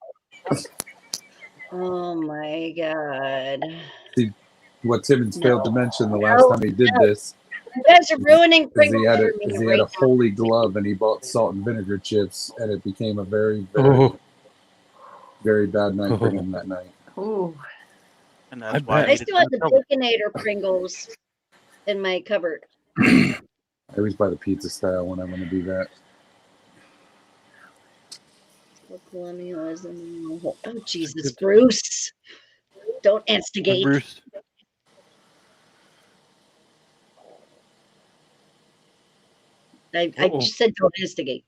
Oh my god. What Timmons failed to No. mention the last time he did this You guys are ruining is Pringles he had for a, me is he right had a now. holy glove and he bought salt and vinegar chips and it became a very, Oh, very bad night for him that night. Ooh. And I that's why bet. I ate it still have the penicillin. Baconator Pringles in my cupboard. I always buy the pizza style when I want to do that. Colonialism. Oh Jesus, Bruce! Don't instigate. Bruce. I Uh-oh. just said don't instigate.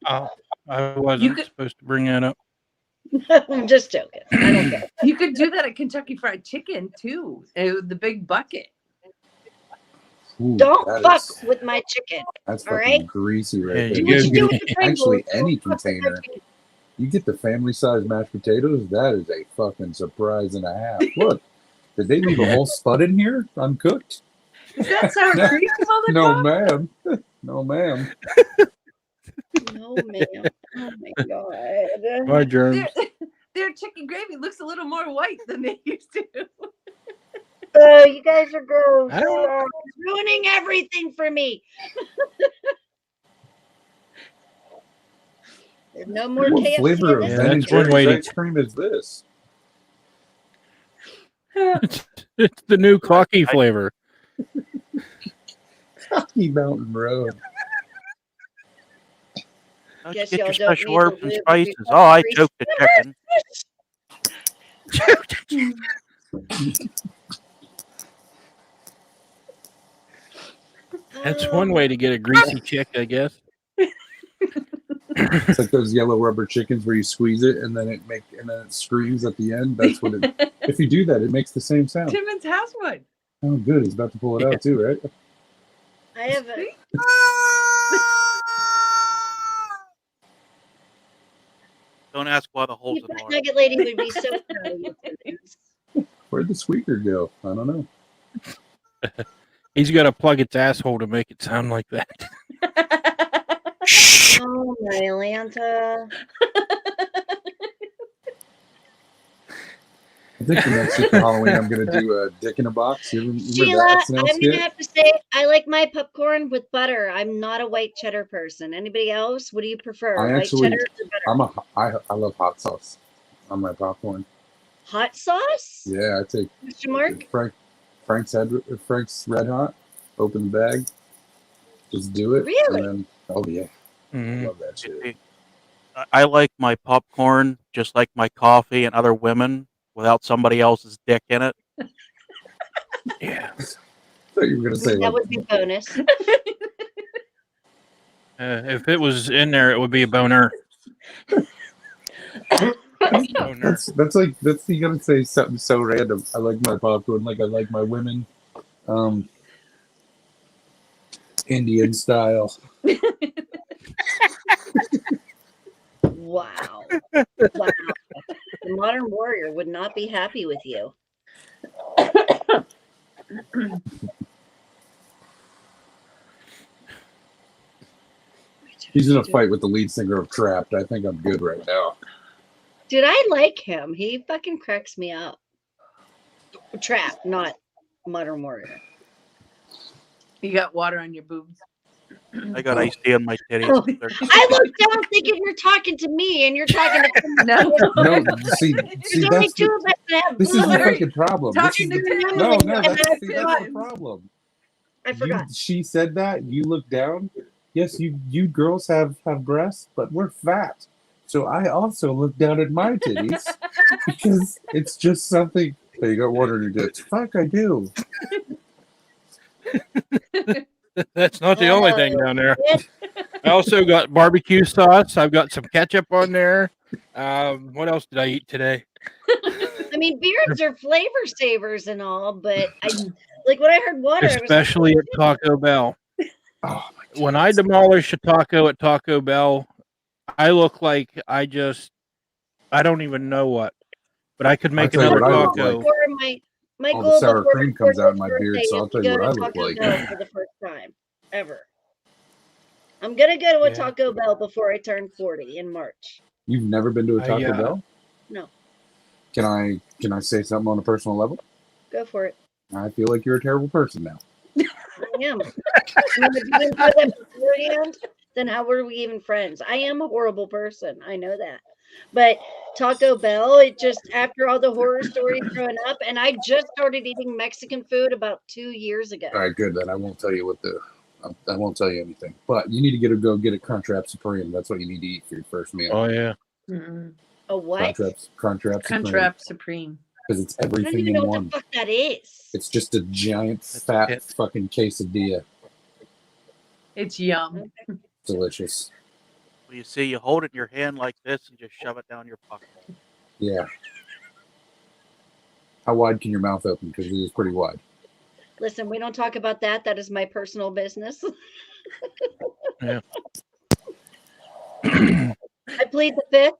Oh, I wasn't You could- supposed to bring that up. I'm just joking. I don't care. You could do that at Kentucky Fried Chicken too. The big bucket. Ooh, Don't that fuck is- with my chicken. That's all fucking right? greasy right Yeah, there. you Do what gotta you do get- with the Pringles. Actually, any Don't fuck with my container. chicken. You get the family size mashed potatoes, that is a fucking surprise and a half. Look, did they leave a whole spud in here uncooked? Is that sour cream on the No, top? ma'am. No, ma'am. No, ma'am. Oh my god. My germs. Their chicken gravy looks a little more white than they used to. Oh, you guys are gross. I don't- Oh, ruining everything for me. There's no more What KFC flavor in of Yeah, Ben and that's one Jerry's way to- ice cream is this? It's the new Clocky flavor. Rocky Mountain Road. Don't Guess you get y'all your don't special need to herbs and live spices. with Oh, I grease. choked the chicken. That's one way to get a greasy chick, I guess. It's like those yellow rubber chickens where you squeeze it and then it screams at the end. That's what it. If you do that, it makes the same sound. Timmons has one. Oh, good. He's about to pull it out too, right? I have a Don't ask why the hole's you in the water. nugget lady would be so proud of you. Timmons. Where'd the squeaker go? I don't know. He's got to plug its asshole to make it sound like that. Oh my Atlanta. I think the next year for Halloween, I'm going to do a dick in a box. You remember Sheila, that I'm SNL gonna skit? have to say I like my popcorn with butter. I'm not a white cheddar person. Anybody else? What do you prefer? I White actually- cheddar or butter? I love hot sauce on my popcorn. Hot sauce? Yeah, I take Question mark? Frank's Red Hot. Open the bag. Just do it. Really? And then, oh yeah, Mhm. love that shit. I like my popcorn just like my coffee and other women without somebody else's dick in it. Yeah. I thought you were going to say That like, would be bonus. If it was in there, it would be a boner. Boner. that's you got to say something so random. I like my popcorn like I like my women. Indian style. Wow. Wow. The modern warrior would not be happy with you. He's in a fight with the lead singer of Trapped. I think I'm good right now. Dude, I like him. He fucking cracks me up. Trap, not modern warrior. You got water on your boobs. I got iced tea on my titties. Oh. They're- I looked down thinking you're talking to me and you're talking to No. No, see, There's only that's two of us that have this is the boobs. fucking problem. This Talking is to the, Timmons. no, And that's I the forgot. problem. I forgot. She said that. You look down. Yes, you girls have breasts, but we're fat. So I also look down at my titties because it's just something. Hey, you got water in your tits. Fuck, I do. That's not the only thing down there. Yes. I also got barbecue sauce. I've got some ketchup on there. What else did I eat today? I mean, beards are flavor savers and all, but I like when I heard water. I was like, Especially at Taco Bell. Oh, my When I demolish a taco at Taco Bell, I look like I don't even know what. But I could make I'll tell you another what I look taco. like. before my All the goal sour before cream my comes out in 40th my beard, birthday so I'll is tell to you go what I to look Taco like. Bell for the first time ever. I'm gonna go to a Yeah. Taco Bell before I turn 40 in March. You've never been to a Taco yeah. Bell? No. Can I say something on a personal level? Go for it. I feel like you're a terrible person now. I am. I mean, if you didn't know that beforehand, then how were we even friends? I am a horrible person. I know that. But Taco Bell, it just after all the horror stories growing up, and I just started eating Mexican food about 2 years ago. All right, good. Then I won't tell you I won't tell you anything. But you need to go get a Crunchwrap Supreme. That's what you need to eat for your first meal. Oh yeah. Mm-mm. A what? Crunchwrap Supreme. Crunchwrap Supreme. Because it's I don't everything even in know what one. the fuck that is. It's just a giant, That's fat, it. fucking quesadilla. It's yum. Delicious. Well, you see, you hold it in your hand like this and just shove it down your pocket. Yeah. How wide can your mouth open? Because it is pretty wide. Listen, we don't talk about that. That is my personal business. Yeah. I plead the fifth.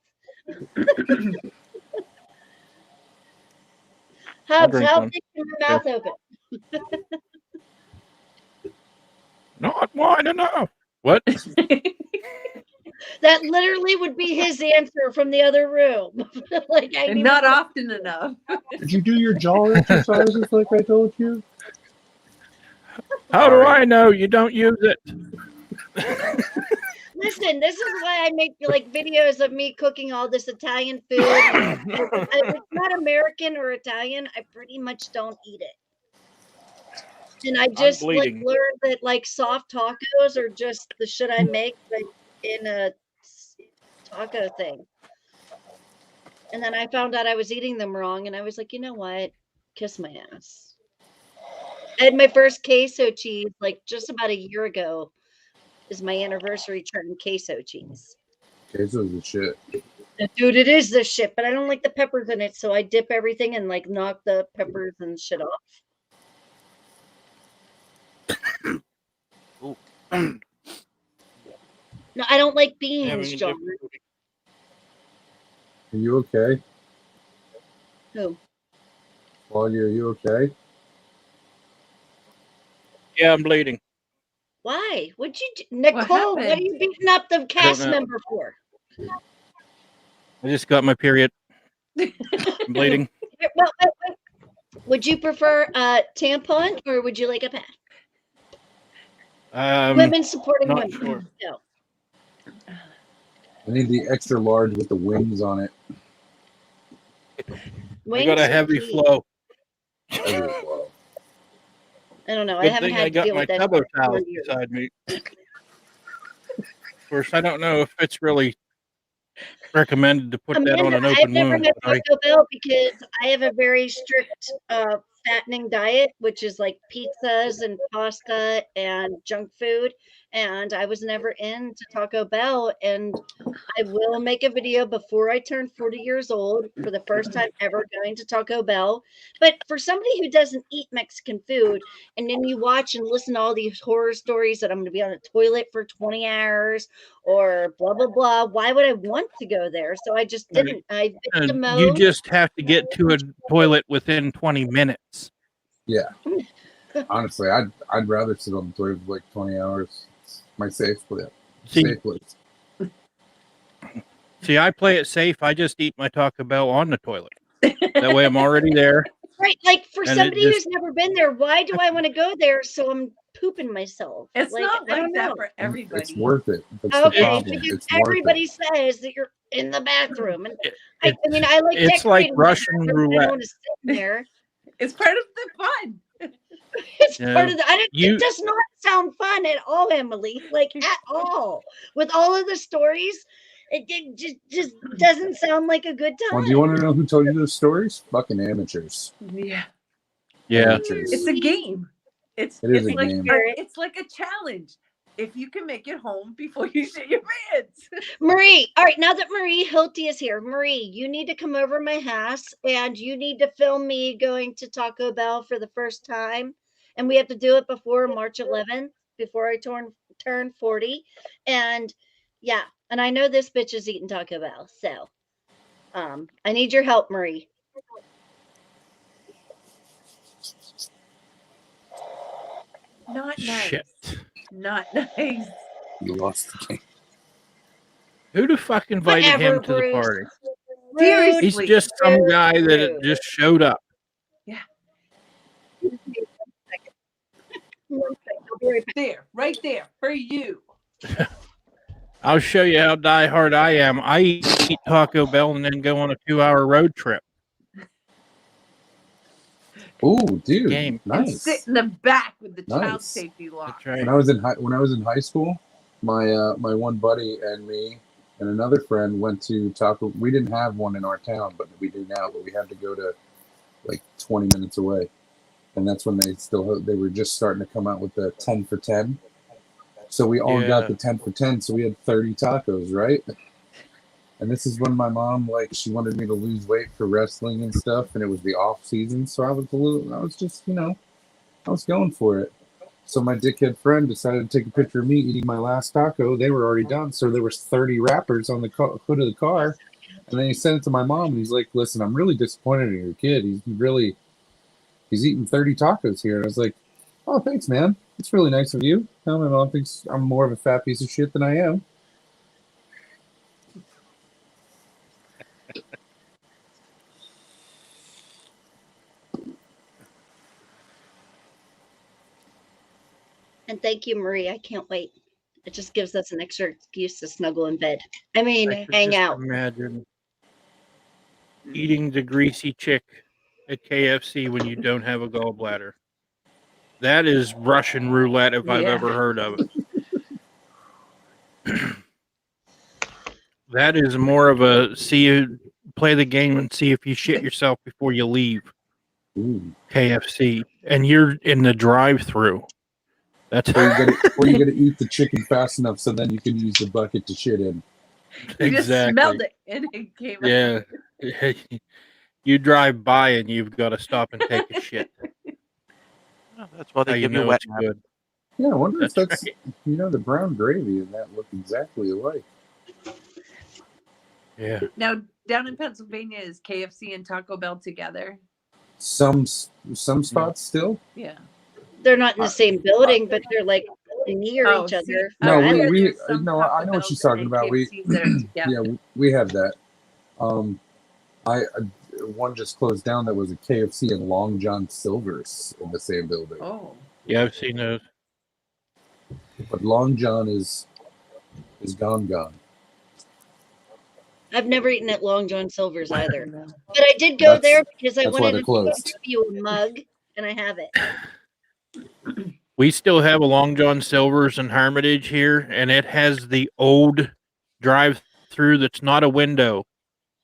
Hubs, drink how one. big can your mouth open? Not wide enough. What? That literally would be his answer from the other room. Like I And need not often enough. Did you do your jaw exercises like I told you? How do Sorry. I know you don't use it? Listen, this is why I make like videos of me cooking all this Italian food. If it's not American or Italian, I pretty much don't eat it. And I just like bleeding. learned that like soft tacos are just the shit I make like in a taco thing. And then I found out I was eating them wrong, and I was like, you know what? Kiss my ass. I had my first queso cheese like just about a year ago. Is my anniversary turning queso cheese. Queso's the shit. Dude, it is this shit, but I don't like the peppers in it, so I dip everything and like knock the peppers and shit off. Ooh. No, I don't like Having beans, a John. difficulty. Are you okay? Who? Claudia, are you okay? Yeah, I'm bleeding. Why? What'd you do? Nicole, what are happened? you beating up the cast know. member for? I just got my period. I'm bleeding. Well, would you prefer a tampon or would you like a pad? Women supporting not women. sure. No. I need the extra large with the wings on it. I got a Wings or heavy cheese? flow. Wow. I don't know. I Good haven't thing had I to got deal my with that tub of for towels years. beside me. Of course, I don't know if it's really recommended to put that on Amanda, an I've open never wound. had But Taco Bell because I have a very strict fattening diet, which is like pizzas and pasta and junk food. And I was never into Taco Bell. And I will make a video before I turn 40 years old for the first time ever going to Taco Bell. But for somebody who doesn't eat Mexican food, and then you watch and listen to all these horror stories that I'm going to be on a toilet for 20 hours or blah, blah, blah, why would I want to go there? So I just Right. didn't. I bitched to you Mo. just have to get to a toilet within 20 minutes. Yeah. Honestly, I'd rather sit on the toilet for like 20 hours. It's my safe place. See, I play it safe. I just eat my Taco Bell on the toilet. That way I'm already there. Right. Like for And it somebody just- who's never been there, why do I want to go there? So I'm pooping myself. It's like, not I like don't that know. for everybody. It's worth it. That's the Okay, problem. because It's worth everybody it. says that you're in the bathroom, and It- I mean, I like it's like decorating my Russian bathroom, but I roulette. don't want to sit in there. It's part of the fun. It's Yeah. part of the. You- It does not sound fun at all, Emily. Like at all. With all of the stories, it just doesn't sound like a good time. Well, do you want to know who told you those stories? Fucking amateurs. Yeah. Yeah. Amateurs. It's a game. It is it's a like game. it's like a challenge. If you can make it home before you shit your pants. Marie, all right, now that Marie Hilty is here, Marie, you need to come over my house and you need to film me going to Taco Bell for the first time. And we have to do it before March 11th, before I turn 40. And yeah, and I know this bitch is eating Taco Bell. So I need your help, Marie. Not nice. Shit. Not nice. You lost the game. Who the fuck invited Whatever, him to the Bruce. party? Seriously. He's just some guy that just showed up. There, right there, for you. I'll show you how diehard I am. I eat Taco Bell and then go on a 2-hour road trip. Oh, dude, Game. And nice. sit in the back with the child Nice. safety lock. That's right. When I was in high school, my my one buddy and me and another friend went to Taco. We didn't have one in our town, but we do now. But we had to go to like 20 minutes away, and that's when they were just starting to come out with the 10 for 10. So we all got the 10 for 10. So we had 30 tacos, right? And this is when my mom, like, she wanted me to lose weight for wrestling and stuff, and it was the off season. So I was going for it. So my dickhead friend decided to take a picture of me eating my last taco. They were already done, so there was 30 wrappers on the hood of the car. And then he sent it to my mom, and he's like, "Listen, I'm really disappointed in your kid. He's eating 30 tacos here." And I was like, "Oh, thanks, man. It's really nice of you." Now my mom thinks I'm more of a fat piece of shit than I am. And thank you, Marie. I can't wait. It just gives us an extra excuse to snuggle in bed. I mean, I could hang just out. imagine eating the greasy chick at KFC when you don't have a gallbladder. That is Russian roulette if I've Yeah. ever heard of it. That is more of a play the game and see if you shit yourself before you leave Ooh. KFC, and you're in the drive-through. That's Or you gotta eat the chicken fast enough so then you can use the bucket to shit in. You just exactly. smelled it and it came out. Yeah. You drive by and you've got to stop and take a shit. Oh, that's why How they you give you know wet it's nap. good. Yeah, I wonder if That's that's the brown gravy and that look exactly alike. Yeah. Now, down in Pennsylvania, is KFC and Taco Bell together? Some spots still. Yeah. They're not in the same building, but they're like near Oh, each see, other. No, I don't- we there's some no, Taco I know what Bells she's talking and about. We KFCs that are together. yeah, we have that. I one just closed down that was a KFC and Long John Silver's in the same building. Oh. Yeah, I've seen those. But Long John is gone. I've never eaten at Long John Silver's either. No. But I did go That's- there because I that's why wanted they're to closed. give you a mug, and I have it. We still have a Long John Silver's in Hermitage here, and it has the old drive-through that's not a window.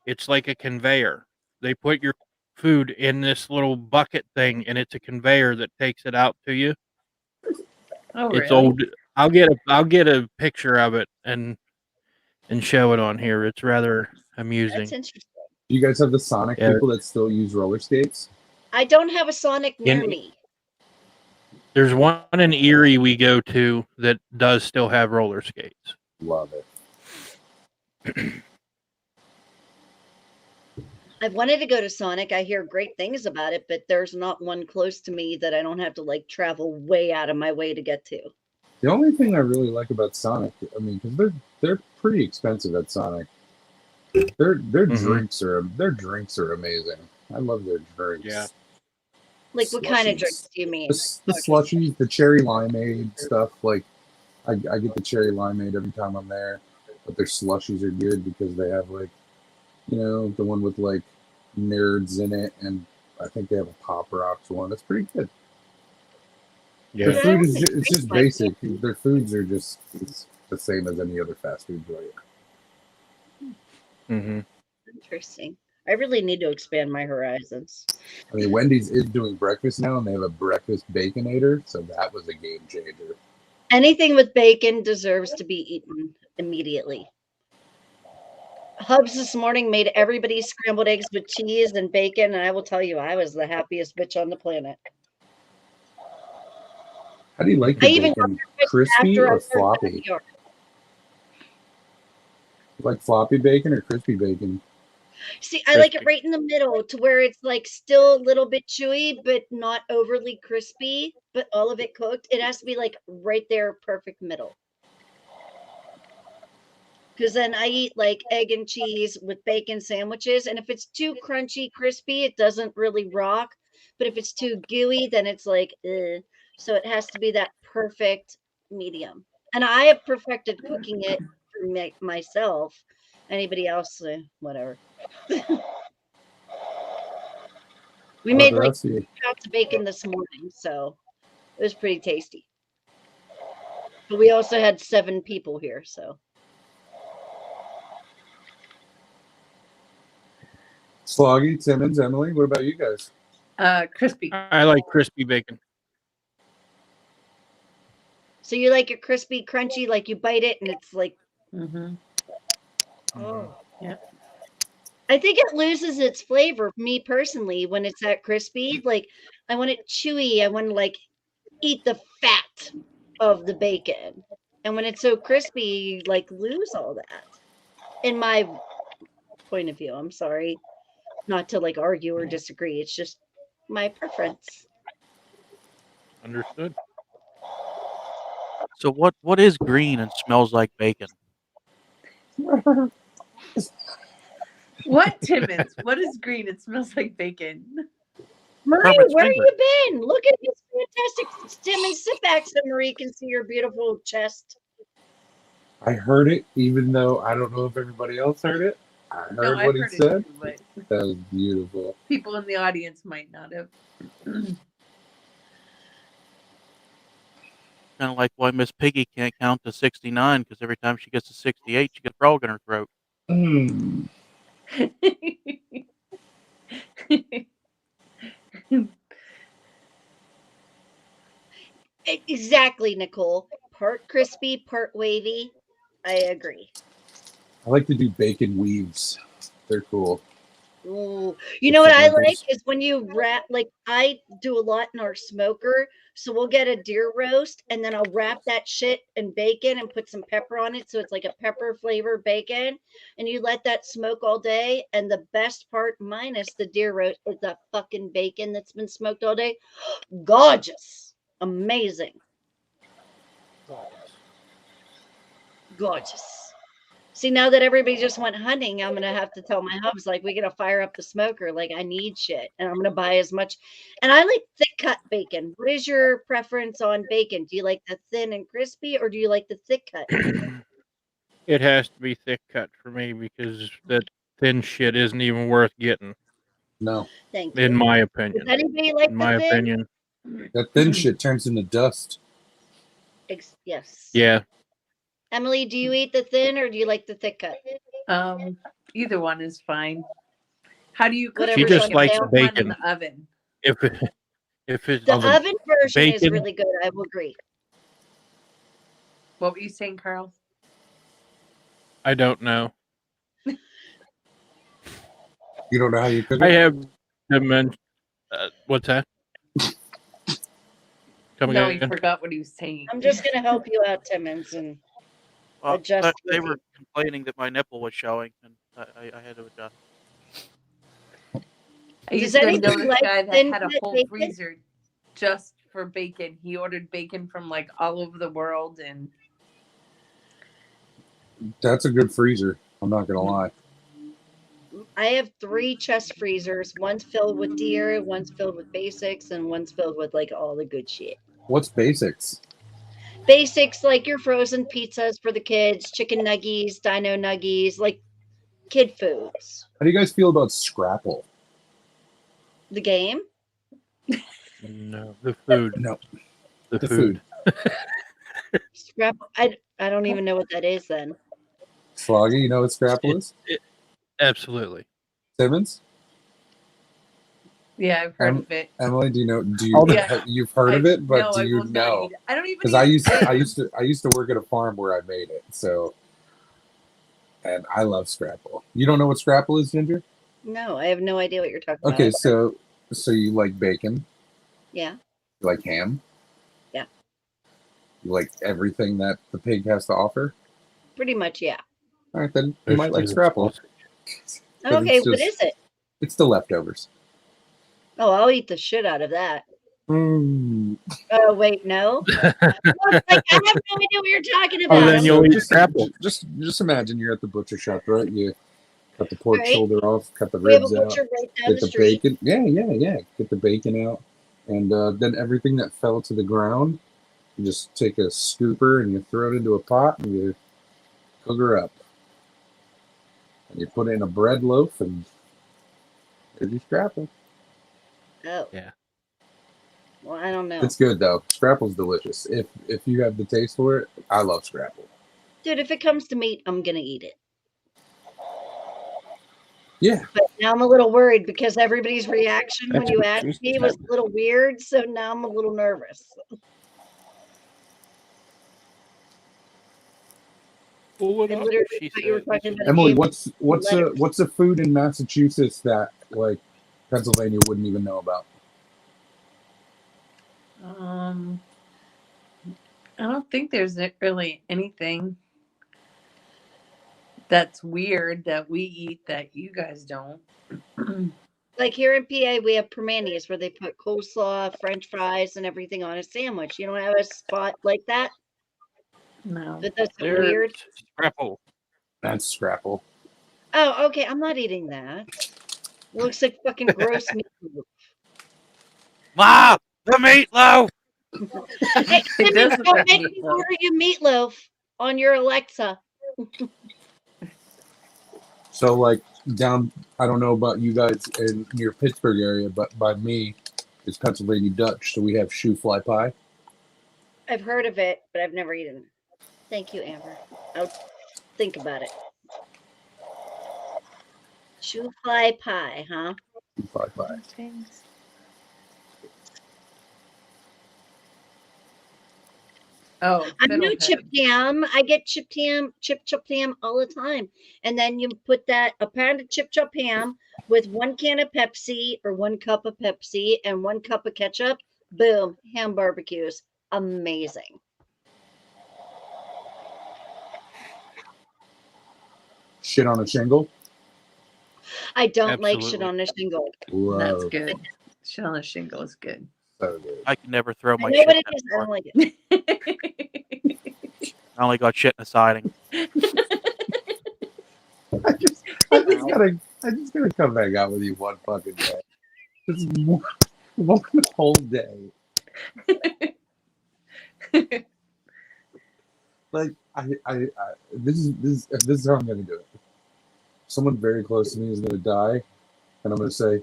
It's like a conveyor. They put your food in this little bucket thing, and it's a conveyor that takes it out to you. Oh, It's really? old. I'll get a picture of it and show it on here. It's rather amusing. That's interesting. Do you guys have the Sonic Yeah. people that still use roller skates? I don't have a Sonic near In- me. There's one in Erie we go to that does still have roller skates. Love it. I've wanted to go to Sonic. I hear great things about it, but there's not one close to me that I don't have to like travel way out of my way to get to. The only thing I really like about Sonic, I mean, because they're pretty expensive at Sonic. Their drinks are amazing. I love their drinks. Yeah. Like, what kind of Slushies. drinks do you mean? The slushies, the cherry limeade stuff. Like, I get the cherry limeade every time I'm there, but their slushies are good because they have like, the one with like nerds in it, and I think they have a Pop Rocks one. That's pretty good. Their Yeah. food is Yeah, it's just like basic. Their foods are just it's the same as any other fast food joint. Mm-hmm. Interesting. I really need to expand my horizons. I mean, Wendy's is doing breakfast now, and they have a breakfast baconator, so that was a game changer. Anything with bacon deserves to be eaten immediately. Hubs this morning made everybody scrambled eggs with cheese and bacon, and I will tell you, I was the happiest bitch on the planet. How do you like I the even bacon? Crispy After I or worked in floppy? New York. Like floppy bacon or crispy bacon? See, I like it Crispy. right in the middle to where it's like still a little bit chewy, but not overly crispy, but all of it cooked. It has to be like right there, perfect middle. Because then I eat like egg and cheese with bacon sandwiches. And if it's too crunchy, crispy, it doesn't really rock. But if it's too gooey, then it's like, ugh. So it has to be that perfect medium. And I have perfected cooking it for myself. Anybody else, whatever. We made like That's the- pounds of bacon this morning, so it was pretty tasty. But we also had 7 people here, so Sloggy, Simmons, Emily, what about you guys? Crispy. I like crispy bacon. so you like it crispy, crunchy, like you bite it and it's like, Mm-hmm. oh Yeah. I think it loses its flavor, me personally, when it's that crispy. Like I want it chewy. I want to like eat the fat of the bacon. And when it's so crispy, you like lose all that. In my point of view, I'm sorry. Not to like argue or disagree. It's just my preference. Understood. So what is green and smells like bacon? What, Timmons? What is green? It smells like bacon. Marie, Hermit's where finger. you been? Look at his fantastic. Tim, and sit back so Marie can see your beautiful chest. I heard it, even though I don't know if everybody else heard it. I heard No, what I've he heard it said. too, but That was beautiful. people in the audience might not have. Kind of like why Miss Piggy can't count to 69 because every time she gets to 68, she gets a frog in her throat. Mm. Exactly, Nicole. Part crispy, part wavy. I agree. I like to do bacon weaves. They're cool. Ooh. You know what I like is when you wrap, like I do a lot in our smoker. So we'll get a deer roast and then I'll wrap that shit in bacon and put some pepper on it. So it's like a pepper flavor bacon. And you let that smoke all day. And the best part, minus the deer roast, is that fucking bacon that's been smoked all day. Gorgeous. Amazing. Gorgeous. See, now that everybody just went hunting, I'm gonna have to tell my hubs like we gotta fire up the smoker. Like I need shit, and I'm gonna buy as much. And I like thick cut bacon. What is your preference on bacon? Do you like the thin and crispy, or do you like the thick cut? It has to be thick cut for me because that thin shit isn't even worth getting, No, Thank you. in my Does opinion. anybody like In my the thin? opinion, that thin shit turns into dust. Yes. yeah. Emily, do you eat the thin or do you like the thick cut? Either one is fine. How do you cook Whatever She your just something likes else. one in bacon. the oven? If it's The oven version is bacon. really good. I will agree. What were you saying, Carl? I don't know. You don't know how you cook I it? have dementia. What's that? Come No, he again. forgot what he was saying. I'm just gonna help you out, Timmons, and Well, adjust. they with were you. complaining that my nipple was showing, and I had to adjust. I used Does to anybody know this like guy that thin had a cut whole bacon? freezer just for bacon. He ordered bacon from like all over the world, and That's a good freezer. I'm not gonna lie. I have 3 chest freezers. One's filled with deer, one's filled with basics, and one's filled with like all the good shit. What's basics? Basics like your frozen pizzas for the kids, chicken nuggies, dino nuggies, like kid foods. How do you guys feel about Scrapple? The game? No, the food. No, The the food. Scrap. I don't even know what that is then. Froggy, you know what Scrapple is? Absolutely. Simmons? yeah, I've heard of it. Emily, do you know? Do you? Yeah. You've heard of it, but no, do I you will not know? eat it. I don't even. Because I used to work at a farm where I made it, so and I love Scrapple. You don't know what Scrapple is, Ginger? No, I have no idea what you're talking about. Okay, so you like bacon? Yeah. You like ham? Yeah. You like everything that the pig has to offer? Pretty much, yeah. All right, then you might like Especially the Scrapple. sausage. But Okay, it's what just- is it? It's the leftovers. Oh, I'll eat the shit out of that. Mm. Oh, wait, no. I was like, I have no idea what you're talking Oh, about. then you'll eat Scrapple. Just imagine you're at the butcher shop, right? You cut the pork Right. shoulder off, cut the We have a ribs out, butcher right down get the the street. bacon. Yeah. Get the bacon out, and then everything that fell to the ground, you just take a scooper and you throw it into a pot and you cook her up, and you put it in a bread loaf and there's your Scrapple. Oh. Yeah. Well, I don't know. It's good though. Scrapple's delicious. If you have the taste for it, I love Scrapple. Dude, if it comes to meat, I'm going to eat it. Yeah. But now I'm a little worried because everybody's reaction when you asked me was a little weird. So now I'm a little nervous. Well, what I else literally she thought you were said? talking about Emily, game. what's a food in Massachusetts that like Pennsylvania wouldn't even know about? I don't think there's really anything that's weird that we eat that you guys don't. Like here in PA, we have permanis where they put coleslaw, French fries, and everything on a sandwich. You don't have a spot like that? No. That's There's weird. Scrapple. That's Scrapple. Oh, okay. I'm not eating that. Looks like fucking gross meat. Mom, The meatloaf. Hey, It does look don't like make me meatloaf. order you meatloaf on your Alexa. So like down, I don't know about you guys in near Pittsburgh area, but by me, it's Pennsylvania Dutch. So we have shoe fly pie. I've heard of it, but I've never eaten it. Thank you, Amber. I'll think about it. Shoe fly pie, huh? Shoe fly pie. Oh, I know fiddlehead. chipped ham. I get chipped ham all the time. And then you put that a pound of chip ham with 1 can of Pepsi or 1 cup of Pepsi and 1 cup of ketchup. Boom, ham barbecues. Amazing. Shit on a shingle. I don't like shit Absolutely. on a shingle. That's Whoa. good. Shit on a shingle is good. So good. I can never throw I my know what shit it that is. I far. don't like it. I only got shit in the siding. I just gotta come back out with you one fucking day. Just one whole day. Like this is how I'm gonna do it. Someone very close to me is gonna die, and I'm gonna say,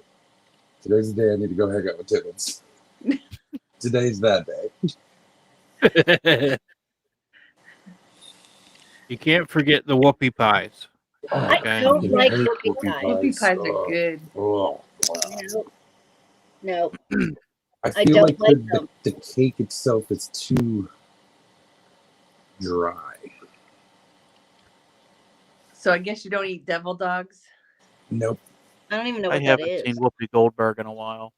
today's the day I need to go hang out with Timmons. Today's that day. You can't forget the whoopie pies. I Okay. don't like hate whoopie pies. Whoopie pies are good. Oh. No. I I feel don't like like the cake itself is too dry. So I guess you don't eat devil dogs. Nope. I don't even know I what that haven't is. seen Whoopi Goldberg in a while.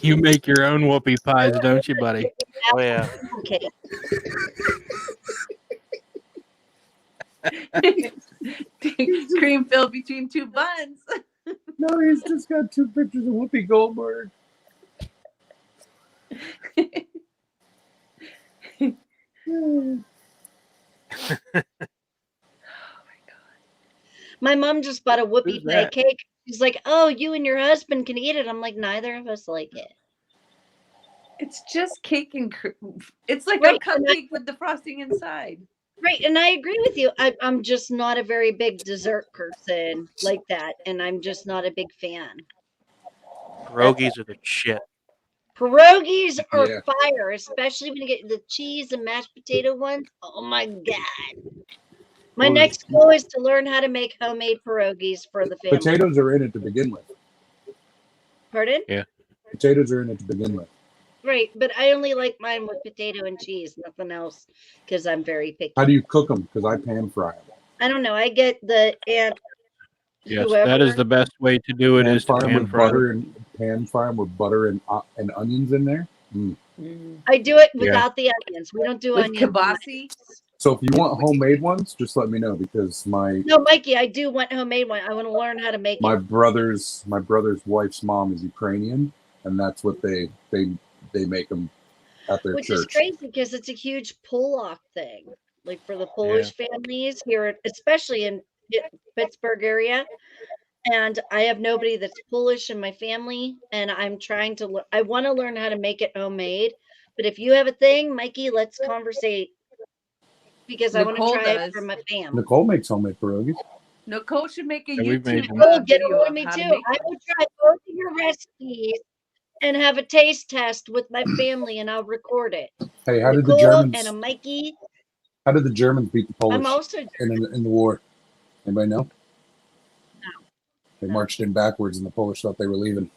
You make your own whoopie pies, don't you, buddy? Oh yeah. Okay. Cream filled between 2 buns. No, he's just got 2 pictures of Whoopi Goldberg. My mom just bought a whoopie Who's pie that? cake. She's like, "Oh, you and your husband can eat it." I'm like, "Neither of us like it." It's just cake and it's like Right, a cupcake with the frosting inside. Right, and I agree with you. I'm just not a very big dessert person like that, and I'm just not a big fan. Pierogies are the shit. Pierogies are Yeah. fire, especially when you get the cheese and mashed potato ones. Oh my god! My Well, next goal is to learn how to make homemade pierogies for the family. Potatoes are in it to begin with. Pardon? Potatoes are in it to begin with. Right, but I only like mine with potato and cheese, nothing else, because I'm very picky. How do you cook them? Because I pan fry them. I don't know. I get the aunt. Yes, whoever, that is the best way to do it. Pan Is to fry 'em pan with fry. butter and pan fry 'em with butter and onions in there. Mm. I do it Yeah. without the onions. We don't do With onions. kibasi. So if you want homemade ones, just let me know because my No, Mikey, I do want homemade one. I want to learn how to make it. brother's wife's mom is Ukrainian, and that's what they make them at their Which is church. crazy because it's a huge pull-off thing, like for the Polish families here, especially in Pittsburgh area. And I have nobody that's Polish in my family, and I'm trying to. I want to learn how to make it homemade. But if you have a thing, Mikey, let's conversate because I want to Nicole try it does. for my fam. Nicole makes homemade pierogies. Nicole should make a Yeah, we've made YouTube them. Nicole, get a video hold of of me how too. to make I will try both of your recipes and have a taste test with my family, and I'll record it. Hey, how did the Nicole and a Germans? Mikey. How did the Germans beat the I'm Polish also in the war? Anybody know? No. They marched in backwards, and the Polish thought they were leaving.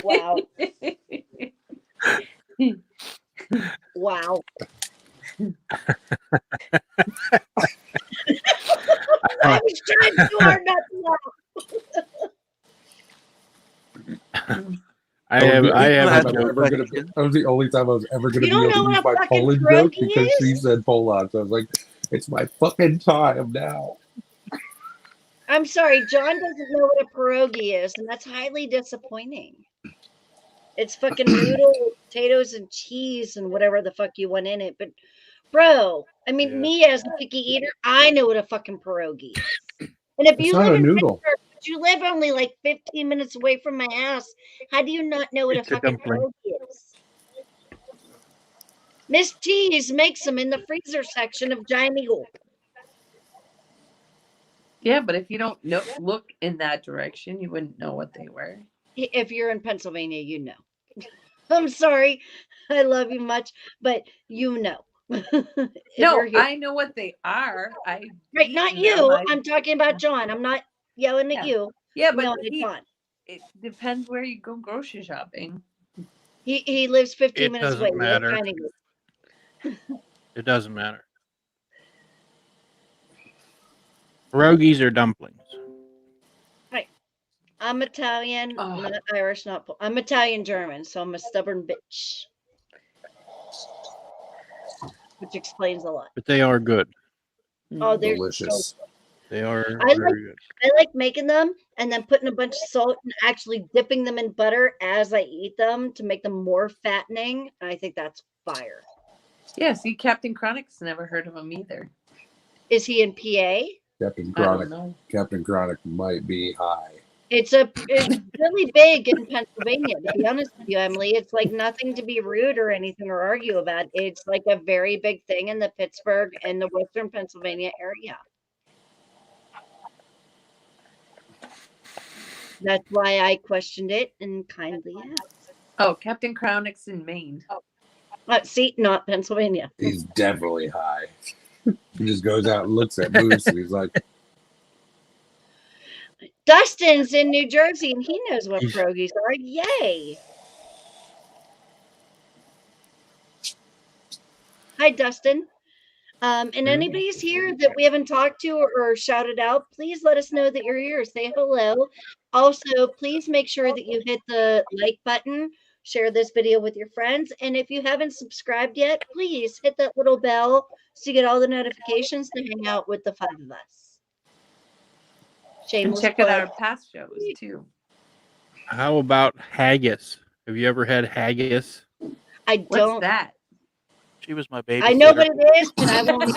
wow. Wow. I was trying too hard not to laugh. I have That's a no joke. That was the only time I was ever going to You be don't able know to use what a my fucking Polish joke pierogi because she is? said Polak. So I was like, it's my fucking time now. I'm sorry, John doesn't know what a pierogi is, and that's highly disappointing. It's fucking noodle, potatoes, and cheese, and whatever the fuck you want in it. But, bro, I mean, Yeah. me as a picky eater, I know what a fucking pierogi is. And if It's you not live a in noodle. Pittsburgh, but you live only like 15 minutes away from my house, how do you not know what It's a a fucking dumpling. pierogi is? Miss Cheese makes them in the freezer section of Giant Eagle. Yeah, but if you don't look in that direction, you wouldn't know what they were. If you're in Pennsylvania, you know. I'm sorry. I love you much, but you know. If No, you're here. I know what they are. I Right, not you. Them. I'm talking about John. I'm not yelling at Yeah. you. Yeah, I'm but yelling at John. it depends where you go grocery shopping. He lives 15 It minutes away. doesn't We live matter. Giant Eagle. It doesn't matter. Pierogies or dumplings. I'm Italian, Oh. not Irish, I'm Italian German, so I'm a stubborn bitch. Which explains a lot. But they are good. Oh, they're Delicious. They are I very good. I like making them and then putting a bunch of salt and actually dipping them in butter as I eat them to make them more fattening. And I think that's fire. Yeah, see, Captain Chronic's never heard of him either. Is he in PA? Captain I don't Chronic. know. Captain Chronic might be high. It's really big in Pennsylvania, to be honest with you, Emily. It's like nothing to be rude or anything or argue about. It's like a very big thing in the Pittsburgh and the Western Pennsylvania area. That's why I questioned it and kindly asked. Oh, Captain Chronic's in Maine. See, not Pennsylvania. He's definitely high. He just goes out and looks at Moose and he's like, Dustin's in New Jersey and he knows what pierogies are. Yay. Hi, Dustin. And anybody's here that we haven't talked to or shouted out, please let us know that you're here. Say hello. Also, please make sure that you hit the like button, share this video with your friends. And if you haven't subscribed yet, please hit that little bell so you get all the notifications to hang out with the 5 of us. And Shameless check out plug. our past shows too. How about haggis? Have you ever had haggis? I What's don't. that? She was my baby. I know what it is, but I won't.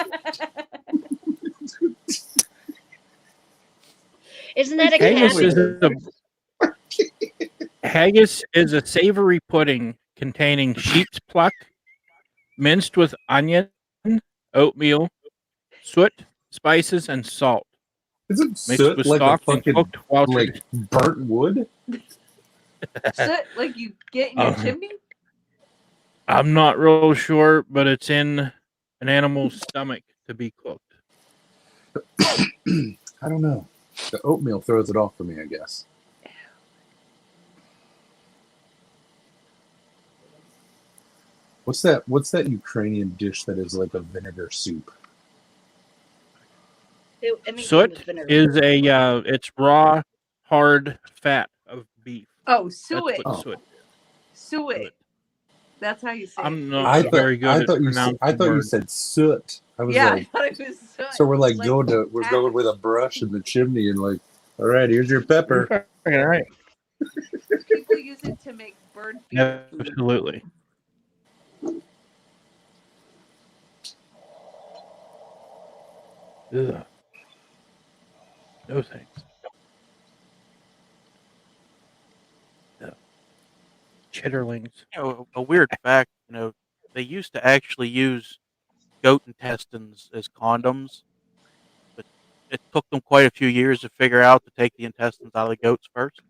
Isn't that a Haggis cat? Haggis is a savory pudding containing sheep's pluck, minced with onion, oatmeal, soot, spices, and salt. isn't Mixed soot with like a stock and fucking cooked while like burnt wood? Soot, like you get in your chimney? I'm not real sure, but it's in an animal's stomach to be cooked. I don't know. The oatmeal throws it off for me, I guess. What's that Ukrainian dish that is like a vinegar soup? Soot is it's raw, hard fat of beef. Oh, That's suet. what Oh. soot. Suet. That's how you say I'm it. not very good at pronouncing I thought you words. said soot. I was Yeah, like, I thought it was soot. so we're like, Like we're going with a brush in the chimney and like, all right, here's your pepper. All right. People use it to make bird feed. food. Absolutely. Ugh. No thanks. No. Chitterlings. You know, a weird fact, they used to actually use goat intestines as condoms, but it took them quite a few years to figure out to take the intestines out of the goats first.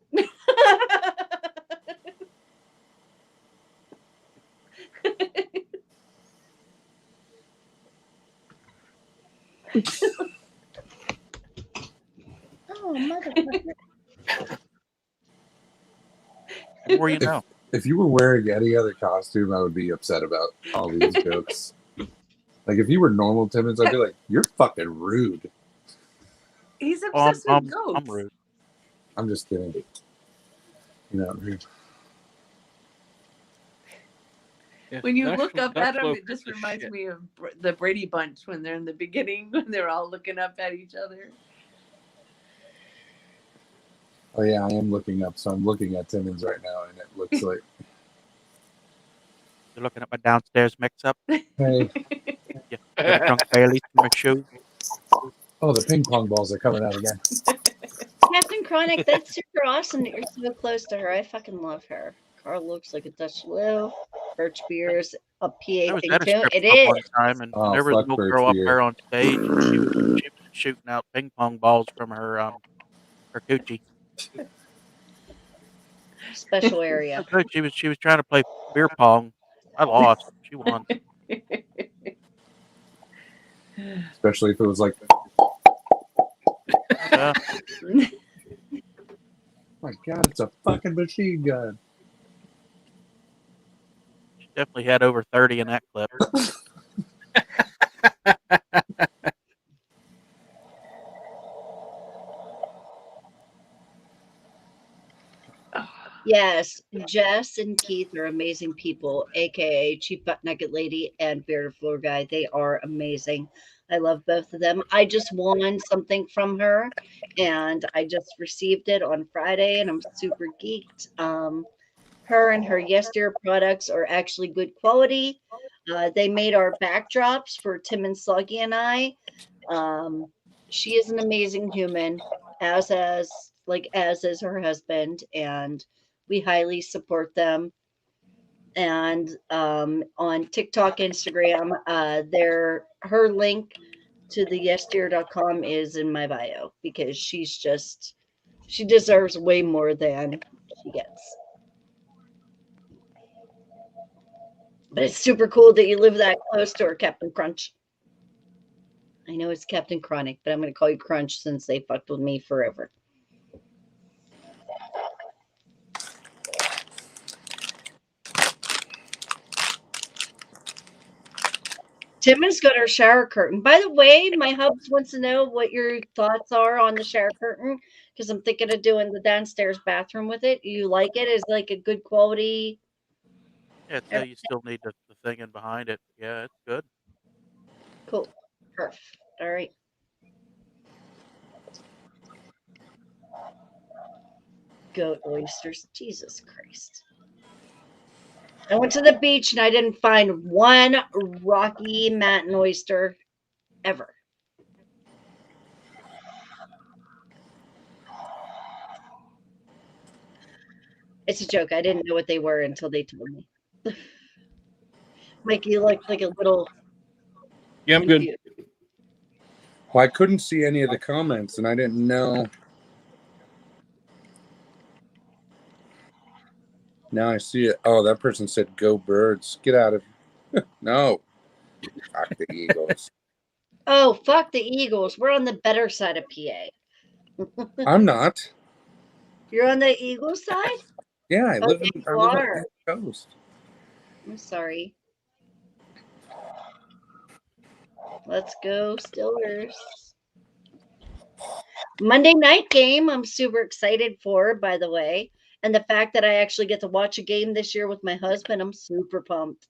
Oh, motherfucker. The more you know. If you were wearing any other costume, I would be upset about all these jokes. Like if you were normal Timmons, I'd be like, you're fucking rude. He's Oh, obsessed with goats. I'm rude. I'm just kidding. You're not rude. When you look That's up at him, low it just piece of reminds shit. me of the Brady Bunch when they're in the beginning, when they're all looking up at each other. Oh yeah, I am looking up. So I'm looking at Timmons right now, and it looks like, You're looking at my downstairs mix-up. hey, Yeah, drunk Bailey's in my shoe. oh, the ping pong balls are coming out again. Chronic, that's super awesome that you're so close to her. I fucking love her. Carl looks like a Dutch Lil. Birch Beer's a PA I was thing at a too. strip It club is. one time, and Oh, there was a fuck little Birch girl up beer. there on stage. And she was shooting out ping pong balls from her coochie. Special area. Good. She was trying to play beer pong. I lost. She won. Especially if it was like, Yeah. my God, it's a fucking machine gun. She definitely had over 30 in that clip. Yes, Jess and Keith are amazing people, aka Cheap Butt Nugget Lady and Bearded Floor Guy. They are amazing. I love both of them. I just won something from her, and I just received it on Friday, and I'm super geeked. Her and her Yesteryear products are actually good quality. They made our backdrops for Tim and Sluggy and I. She is an amazing human, as is her husband, and we highly support them. And on TikTok, Instagram, her link to the yesteryear.com is in my bio because she deserves way more than she gets. But it's super cool that you live that close to her, Captain Crunch. I know it's Captain Chronic, but I'm going to call you Crunch since they fucked with me forever. Timmons got her shower curtain. By the way, my hubs wants to know what your thoughts are on the shower curtain because I'm thinking of doing the downstairs bathroom with it. You like it? Is like a good quality? Yeah, so you still need the thing in behind it. Yeah, it's good. Cool. Perfect. All right. Goat oysters. Jesus Christ. I went to the beach and I didn't find one Rocky Mountain oyster ever. It's a joke. I didn't know what they were until they told me. Mikey, you look like a little. Yeah, I'm good. Well, I couldn't see any of the comments, and I didn't know. Now I see it. Oh, that person said, "Go Birds! Get out of." No, fuck the Eagles. Oh, fuck the Eagles. We're on the better side of PA. I'm not. You're on the Eagles side? Yeah, I live Okay, in you on are. the coast. I'm sorry. Let's go Steelers. Monday night game, I'm super excited for, by the way. And the fact that I actually get to watch a game this year with my husband, I'm super pumped.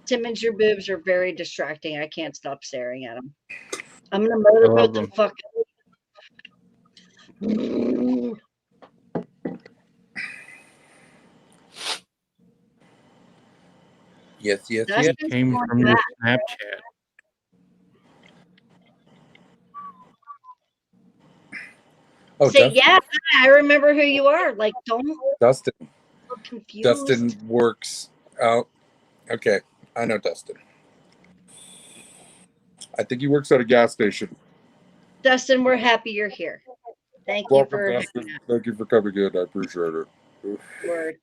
Timmons, your boobs are very distracting. I can't stop staring at them. I'm gonna motorboat the fuck. Yes, yes, That's yes. just Came going from your back. Snapchat. Oh, Say, Dustin. yeah, I remember who you are. Like, don't Dustin. look confused. Dustin works out. Okay, I know Dustin. I think he works at a gas station. Dustin, we're happy you're here. Thank you Welcome, for Dustin. Thank you for coming in. I appreciate it. word.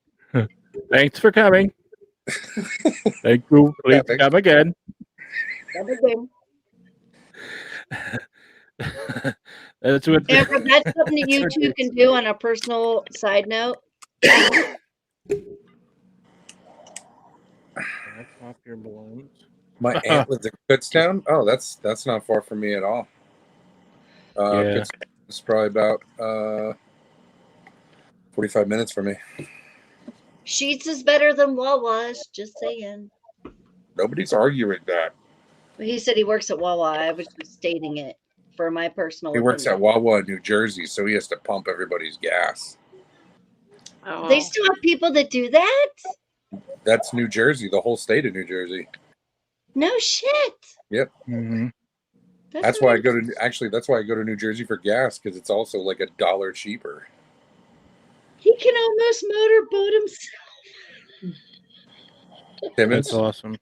Thanks for coming. Thank you. Please Coming. come again. That's what. Amber, that's something that you two can do on a personal side note. Pop your balloons. My aunt lives in Kutztown. Oh, that's not far from me at all. Yeah. Kutztown is probably about 45 minutes from me. Sheets is better than Wawa's, just saying. Nobody's arguing that. He said he works at Wawa. I was just stating it for my personal He works at opinion. Wawa in New Jersey, so he has to pump everybody's gas. Oh. They still have people that do that? That's New Jersey, the whole state of New Jersey. No shit. Mhm. That's why I go to that's why I go to New Jersey for gas, because it's also like $1 cheaper. He can almost motorboat himself. Timmons, That's awesome.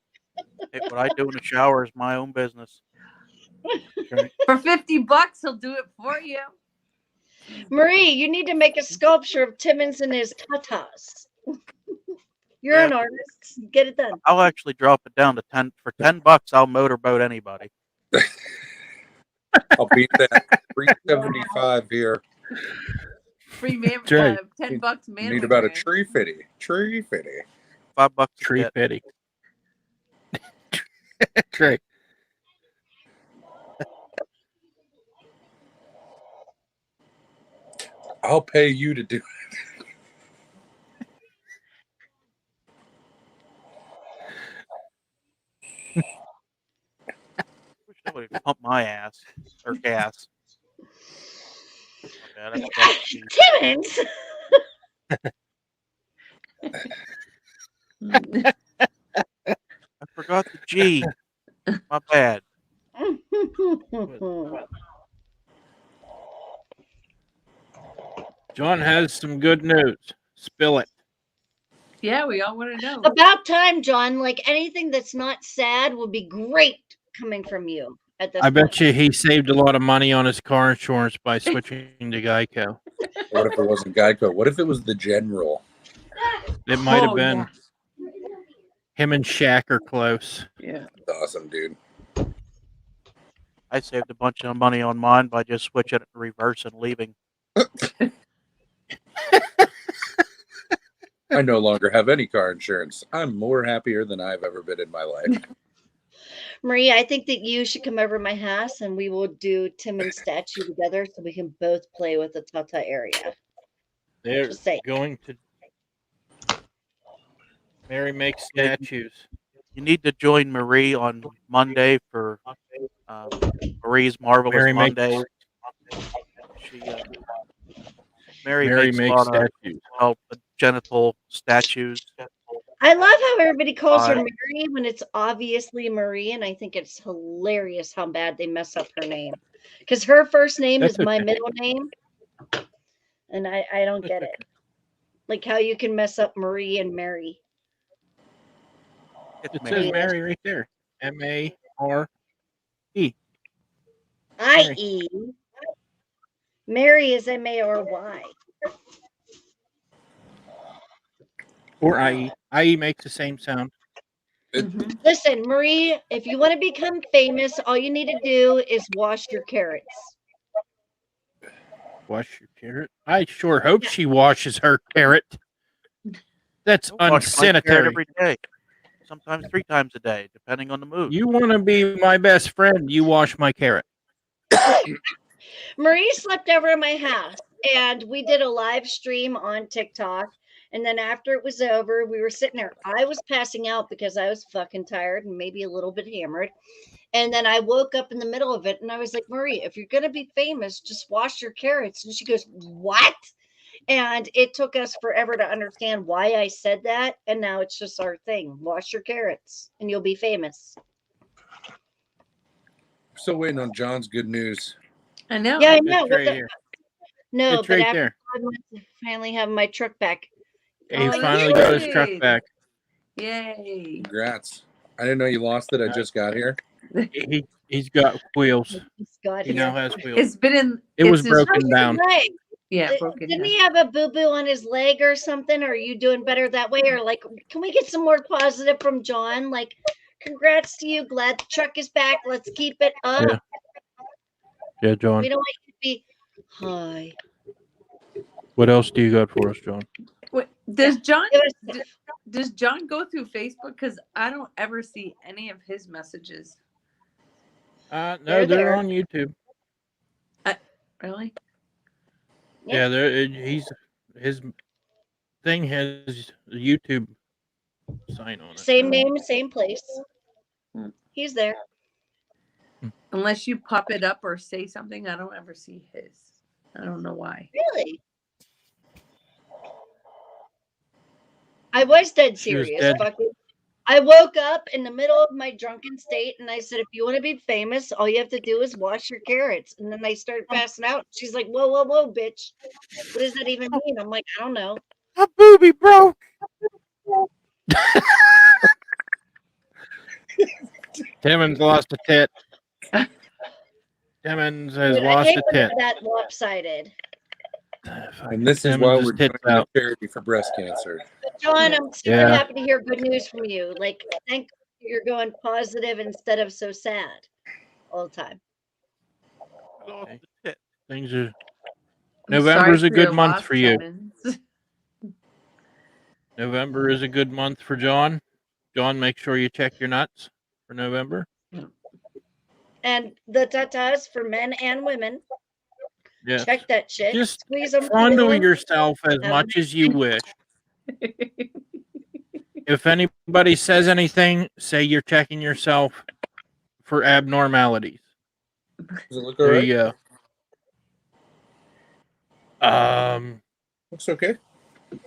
Hey, what I do in the shower is my own business. Right. For $50, he'll do it for you. Marie, you need to make a sculpture of Timmons and his tatas. You're Yeah. an artist. Get it done. I'll actually drop it down to 10 for $10. I'll motorboat anybody. I'll beat that. $3.75 here. Free man, That's right. $10 man. Need about a tree fitty. Tree fitty. $5 a Tree bit. pity. That's right. I'll pay you to do it. Wish somebody would pump my ass or gas. Okay, Timmons! I forgot the G. My bad. John has some good news. Spill it. Yeah, we all want to know. About time, John. Like anything that's not sad would be great coming from you at this I bet point. you he saved a lot of money on his car insurance by switching to Geico. What if it wasn't Geico? What if it was the General? It might have Oh, been. Him and Shaq are close. Yeah. Awesome, dude. I saved a bunch of money on mine by just switching it to reverse and leaving. I no longer have any car insurance. I'm more happier than I've ever been in my life. Marie, I think that you should come over to my house and we will do Timmons statue together so we can both play with the Tata area. They're Just say. going to. Mary makes statues. You need to join Marie on Monday for Marie's Marvelous Mary makes- Monday. She, Mary Mary makes a makes lot of statues. genital statues. I love how everybody calls her Uh, Mary when it's obviously Marie, and I think it's hilarious how bad they mess up her name. Because her first name That's is my okay. middle name, and I don't get it. Like how you can mess up Marie and Mary. It's It Mary. says Mary right there. M-A-R-E. I-E. Mary is M-A-R-Y. Or I-E. I-E makes the same sound. Mhm. Listen, Marie, if you want to become famous, all you need to do is wash your carrots. Wash your carrot. I sure hope she washes her carrot. That's I wash my carrot unsanitary. every day. Sometimes 3 times a day, depending on the mood. You want to be my best friend, you wash my carrot. Marie slept over at my house and we did a live stream on TikTok. And then after it was over, we were sitting there. I was passing out because I was fucking tired and maybe a little bit hammered. And then I woke up in the middle of it and I was like, Marie, if you're going to be famous, just wash your carrots. And she goes, what? And it took us forever to understand why I said that. And now it's just our thing. Wash your carrots and you'll be famous. Still waiting on John's good news. I know. Yeah, I It's know. right here. No, It's but right after there. 5 months, I finally have my truck back. He Oh, finally got his yay. truck back. Yay. Congrats. I didn't know you lost it. I just got here. He's got wheels. He's got He here. now has wheels. It's been in. It was it's his- broken down. Leg. Yeah, broken. Didn't down. he have a boo-boo on his leg or something? Are you doing better that way? Or like, can we get some more positive from John? Like, congrats to you. Glad the truck is back. Let's keep it up. Yeah. Yeah, John. We don't want you to be hi. What else do you got for us, John? Wait, does John It was- does John go through Facebook? Because I don't ever see any of his messages. No, They're they're there. on YouTube. Really? Yeah. Yeah, his thing has a YouTube sign on it. Same name, same place. Hmm. He's there. Unless you pop it up or say something, I don't ever see his. I don't know why. Really? I was dead She was serious. dead. Fuck it. I woke up in the middle of my drunken state and I said, if you want to be famous, all you have to do is wash your carrots. And then I started passing out. She's like, whoa, whoa, whoa, bitch. What does that even mean? I'm like, I don't know. A booby broke. Timmons lost a tit. Timmons has Dude, I lost hate a when tit. they're that lopsided. And this is Timmons why is we're doing tits out. a charity for breast cancer. But John, I'm super Yeah. happy to hear good news from you. Like, thank you're going positive instead of so sad all the time. Lost the tit. Things are. I'm November's sorry a good your month loss, for you. Timmons. November is a good month for John. John, make sure you check your nuts for November. And the tatas for men and women. Yes. Check that shit. Just Squeeze them. fondle yourself as Have a much as you wish. If anybody says anything, say you're checking yourself for abnormalities. Does it look There alright? you go. Looks okay. I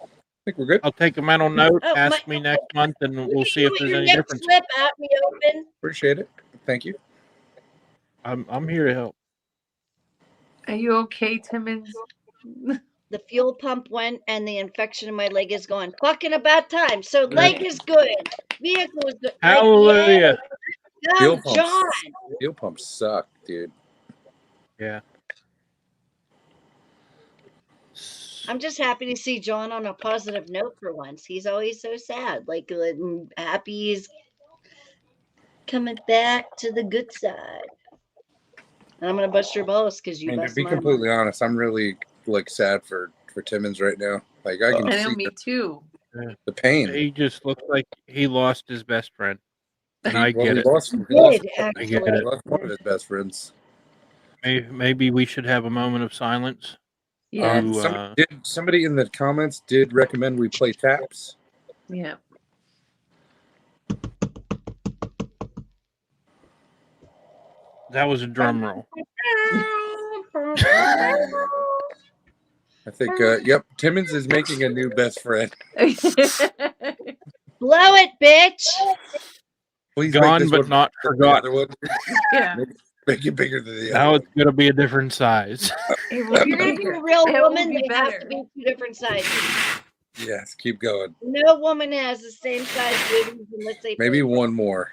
think we're good. I'll take a mental note. Oh, Ask my- me next month, and we'll see if there's your any next difference. Slip out me open. Appreciate it. Thank you. I'm here to help. Are you okay, Timmons? The fuel pump went and the infection in my leg is gone. Fucking about time. So leg is good. Vehicle is good. Like, Hallelujah. yeah. Fuel Go, pumps. John. Fuel pumps suck, dude. Yeah. I'm just happy to see John on a positive note for once. He's always so sad. Like, happy he's coming back to the good side. And I'm gonna bust your balls because you And to bust be mine. completely honest, I'm really like sad for Timmons right now. Like I can I know, see me too. the pain. He just looks like he lost his best friend. And I Well, get he it. lost, He he lost- did, I get actually. it. he lost one of his best friends. Maybe we should have a moment of silence. Yeah, To, Somebody in the comments did recommend we play taps. yeah. that was a drum roll. I think, yep, Timmons is making a new best friend. Blow it, bitch. Please Gone make this but one not bigger than forgot. The other one. Yeah. Make it bigger than the Now other it's going to be a different size. It will If be you're gonna be bigger. a real It will woman, be they have better. to be two different sizes. one. Yes, keep going. No woman has the same size boobies unless they Maybe one more.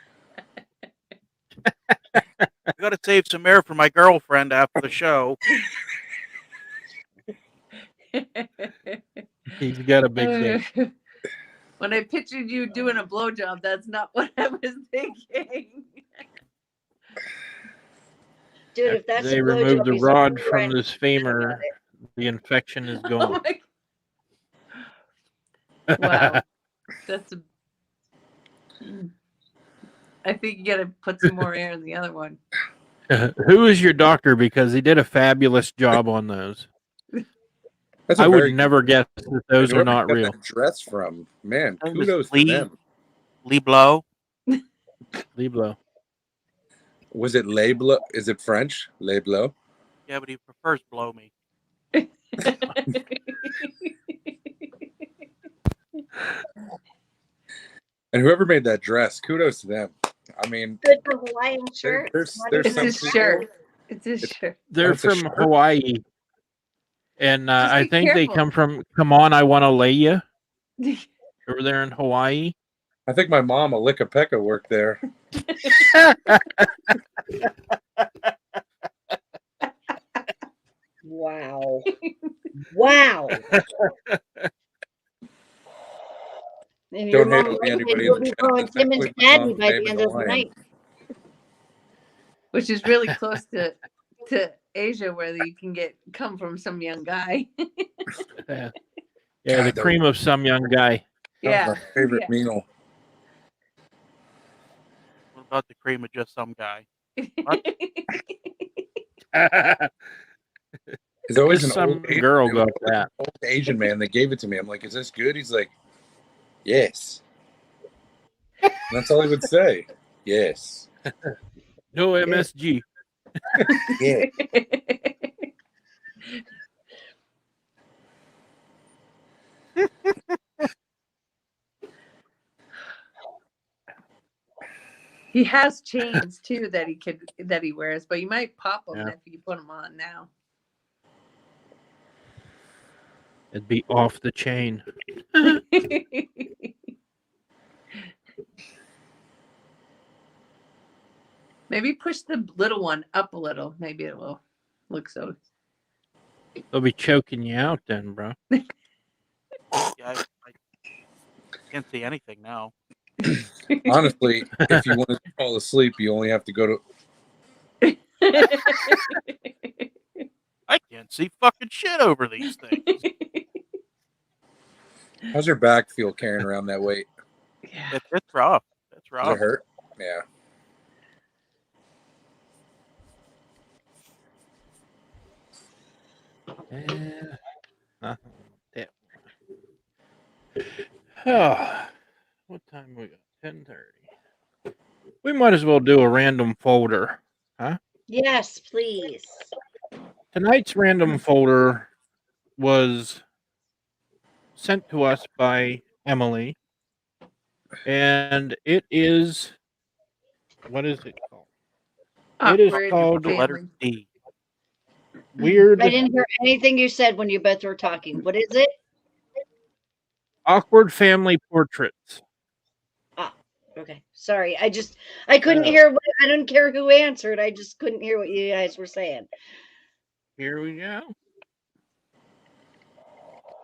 I gotta save some air for my girlfriend after the show. He's got a big dick. When I pictured you doing a blowjob, that's not what I was thinking. Dude, if that's They a removed blowjob, the he's rod already from right. this femur. The infection is Oh gone. my, wow. That's a. I think you gotta put some more air in the other one. Who is your doctor? Because he did a fabulous job on those. That's a I would very never guess that those are whoever not got real. that dress from, man, Name is kudos to Lee. them. Lee Blow. Liblo. Was it Les Bleus? Is it French? Les Bleus? Yeah, but he prefers blow me. And whoever made that dress, kudos to them. I mean, Good for Hawaiian shirt. there's It's some his people- shirt. It's his shirt. They're it's a from shirt? Hawaii. And Just I be think they careful. come from Come On, I Want to Lay You. Over there in Hawaii. I think my mom, Alika Pekka, worked there. Wow. Wow. And your Don't hate mom on me, anybody in will the be chat. calling That's Timmons actually my daddy mom's by name the in end of the Hawaiian. night. Which is really close to Asia, where you can come from some young guy. Yeah, God, the cream of some young guy. That was my favorite yeah. meal. What about the cream of just some guy? There's always Just an some old Asian, girl it was got like that. an old Asian man that gave it to me. I'm like, is this good? He's like, yes. And that's all he would say. Yes. No MSG. Yeah. He has chains too that he wears, but you might pop them Yeah. if you put them on now. It'd be off the chain. Maybe push the little one up a little. Maybe it will look so. They'll be choking you out then, bro. Yeah, I can't see anything now. Honestly, if you want to fall asleep, you only have to go to. I can't see fucking shit over these things. How's your back feel carrying around that weight? Yeah. It's rough. It's Does rough. it hurt? Yeah. Yeah. Oh, what time we got? 10:30. We might as well do a random folder. Yes, please. Tonight's random folder was sent to us by Emily, and it is, what is it called? It is Awkward called The letter family. D. Weird I didn't hear anything you said when you both were talking. What is it? Awkward Family Portraits. Okay. Sorry. I couldn't hear I don't care who answered. I just couldn't hear what you guys were saying. Here we go.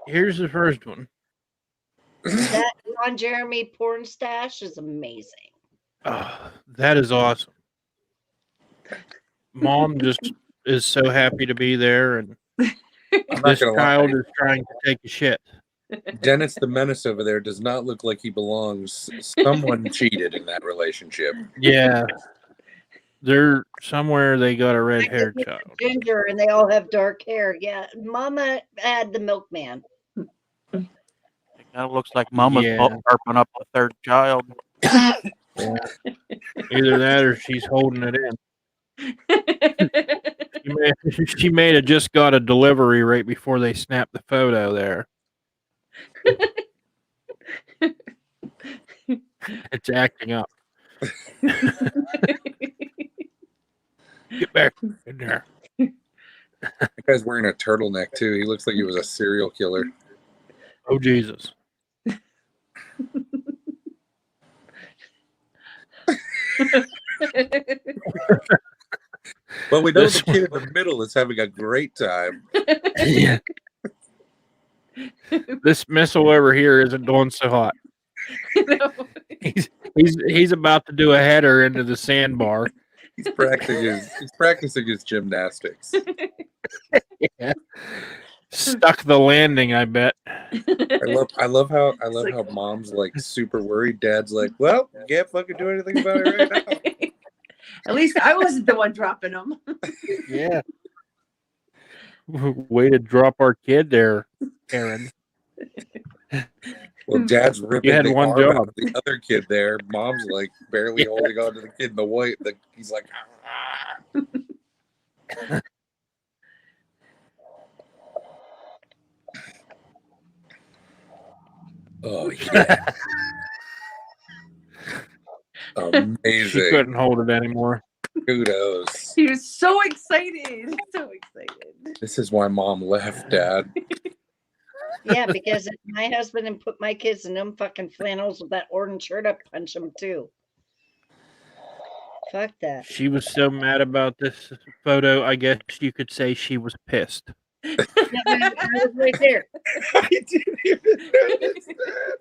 Here's the first one. That Ron Jeremy porn stash is amazing. Oh, that is awesome. Mom just is so happy to be there, and I'm not this gonna child lie. is trying to take a shit. Dennis the Menace over there does not look like he belongs. Someone cheated in that relationship. Yeah. They're somewhere they got a red Like haired this child. Ginger and they all have dark hair. Yeah. Mama had the milkman. It kind of looks like Mama's Yeah. harping up a third child. Yeah. Either that or she's holding it in. She may have just got a delivery right before they snapped the photo there. It's acting up. Get back in there. That guy's wearing a turtleneck too. He looks like he was a serial killer. Oh, Jesus. But we know This the kid in the middle is having a great time. Yeah. This missile over here isn't doing so hot. No. He's about to do a header into the sandbar. He's practicing his gymnastics. Yeah. Stuck the landing, I bet. I love how mom's like super worried. Dad's like, well, you can't fucking do anything about it right now. At least I wasn't the one dropping them. Yeah. Way to drop our kid there, Aaron. Well, Dad's ripping You had the one arm out job. of the other kid there. Mom's like barely holding on to the kid in the white. He's like, oh yeah, She amazing. couldn't hold it anymore. Kudos. He was so excited. So excited. This is why Mom left, Dad. Yeah, because if my husband and put my kids in them fucking flannels with that orange shirt, I'd punch them too. Fuck that. She was so mad about this photo, I guess you could say she was pissed. I was right there. I didn't even notice that.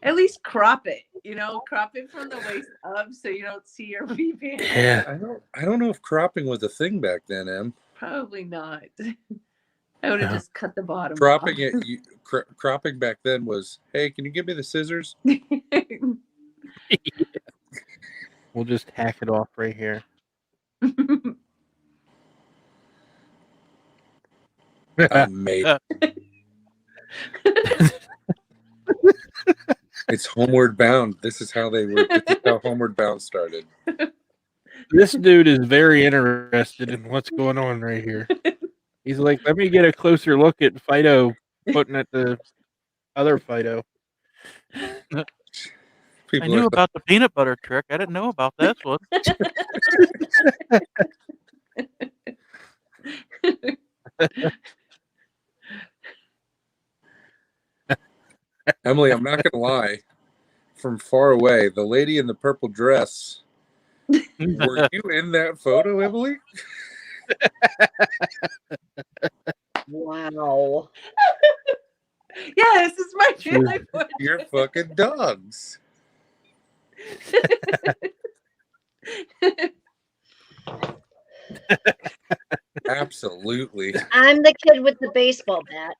At least crop it. Crop it from the waist up so you don't see your weaving. Yeah. I don't know if cropping was a thing back then, Em. Probably not. I would have just cut the bottom. Cropping cropping back then was, hey, can you give me the scissors? We'll just hack it off right here. Amazing. It's Homeward Bound. This is how Homeward Bound started. This dude is very interested in what's going on right here. He's like, let me get a closer look at Fido putting at the other Fido. I People knew are about the peanut butter trick. I didn't know about this one. Emily, I'm not gonna lie. From far away, the lady in the purple dress. Were you in that photo, Emily? Wow. Yeah, this is my family You're fucking dogs. Absolutely. I'm the kid with the baseball bat.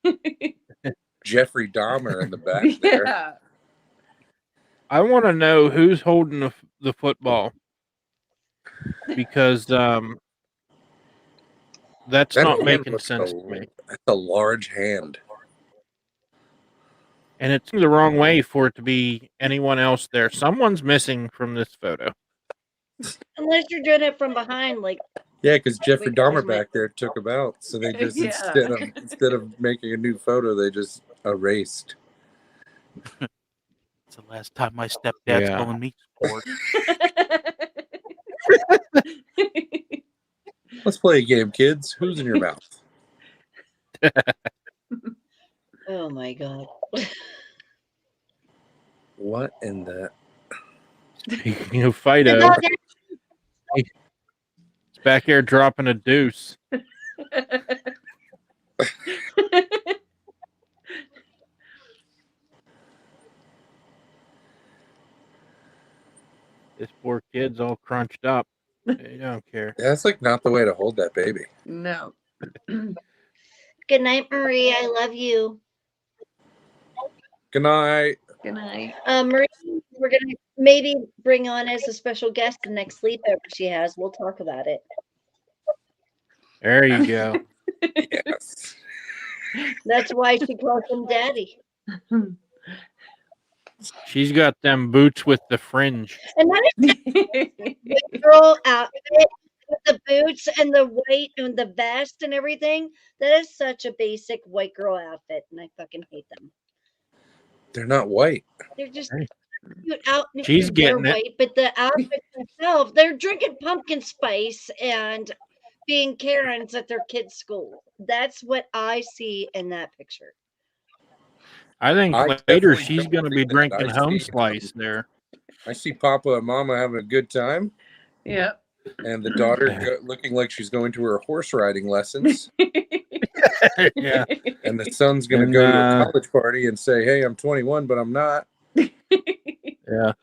Jeffrey Dahmer in the back there. Yeah. I want to know who's holding the football because that's That not hand making looks sense to me. That's a large hand. And it's the wrong way for it to be anyone else there. Someone's missing from this photo. Unless you're doing it from behind, like Yeah, because Jeffrey Wait, Dahmer where's my- back there took him out. So they just Yeah. instead of making a new photo, they just erased. It's the last time my stepdad's Yeah. calling me sport. Let's play a game, kids. Who's in your mouth? oh my god. What in the? Speaking of Fido, he's back here dropping a deuce. This poor kid's all crunched up. They don't care. That's like not the way to hold that baby. No. Good night, Marie. I love you. Good night. Good night. Marie, we're gonna maybe bring on as a special guest the next sleepover she has. We'll talk about it. There you go. Yes. That's why she calls him daddy. She's got them boots with the fringe. And that is a girl outfit with the boots and the white and the vest and everything. That is such a basic white girl outfit, and I fucking hate them. They're not white. They're just Hey. cute out. She's They're getting it. white, but the outfits themselves, they're drinking pumpkin spice and being Karens at their kids' school. That's what I see in that picture. I think I later definitely she's don't going to be think that. drinking I home see- slice there. I see Papa and Mama having a good time, Yeah. and the daughter looking like she's going to her horse riding lessons, Yeah. and the son's going to And, go to a college party and say, "Hey, I'm 21, but I'm not." Yeah.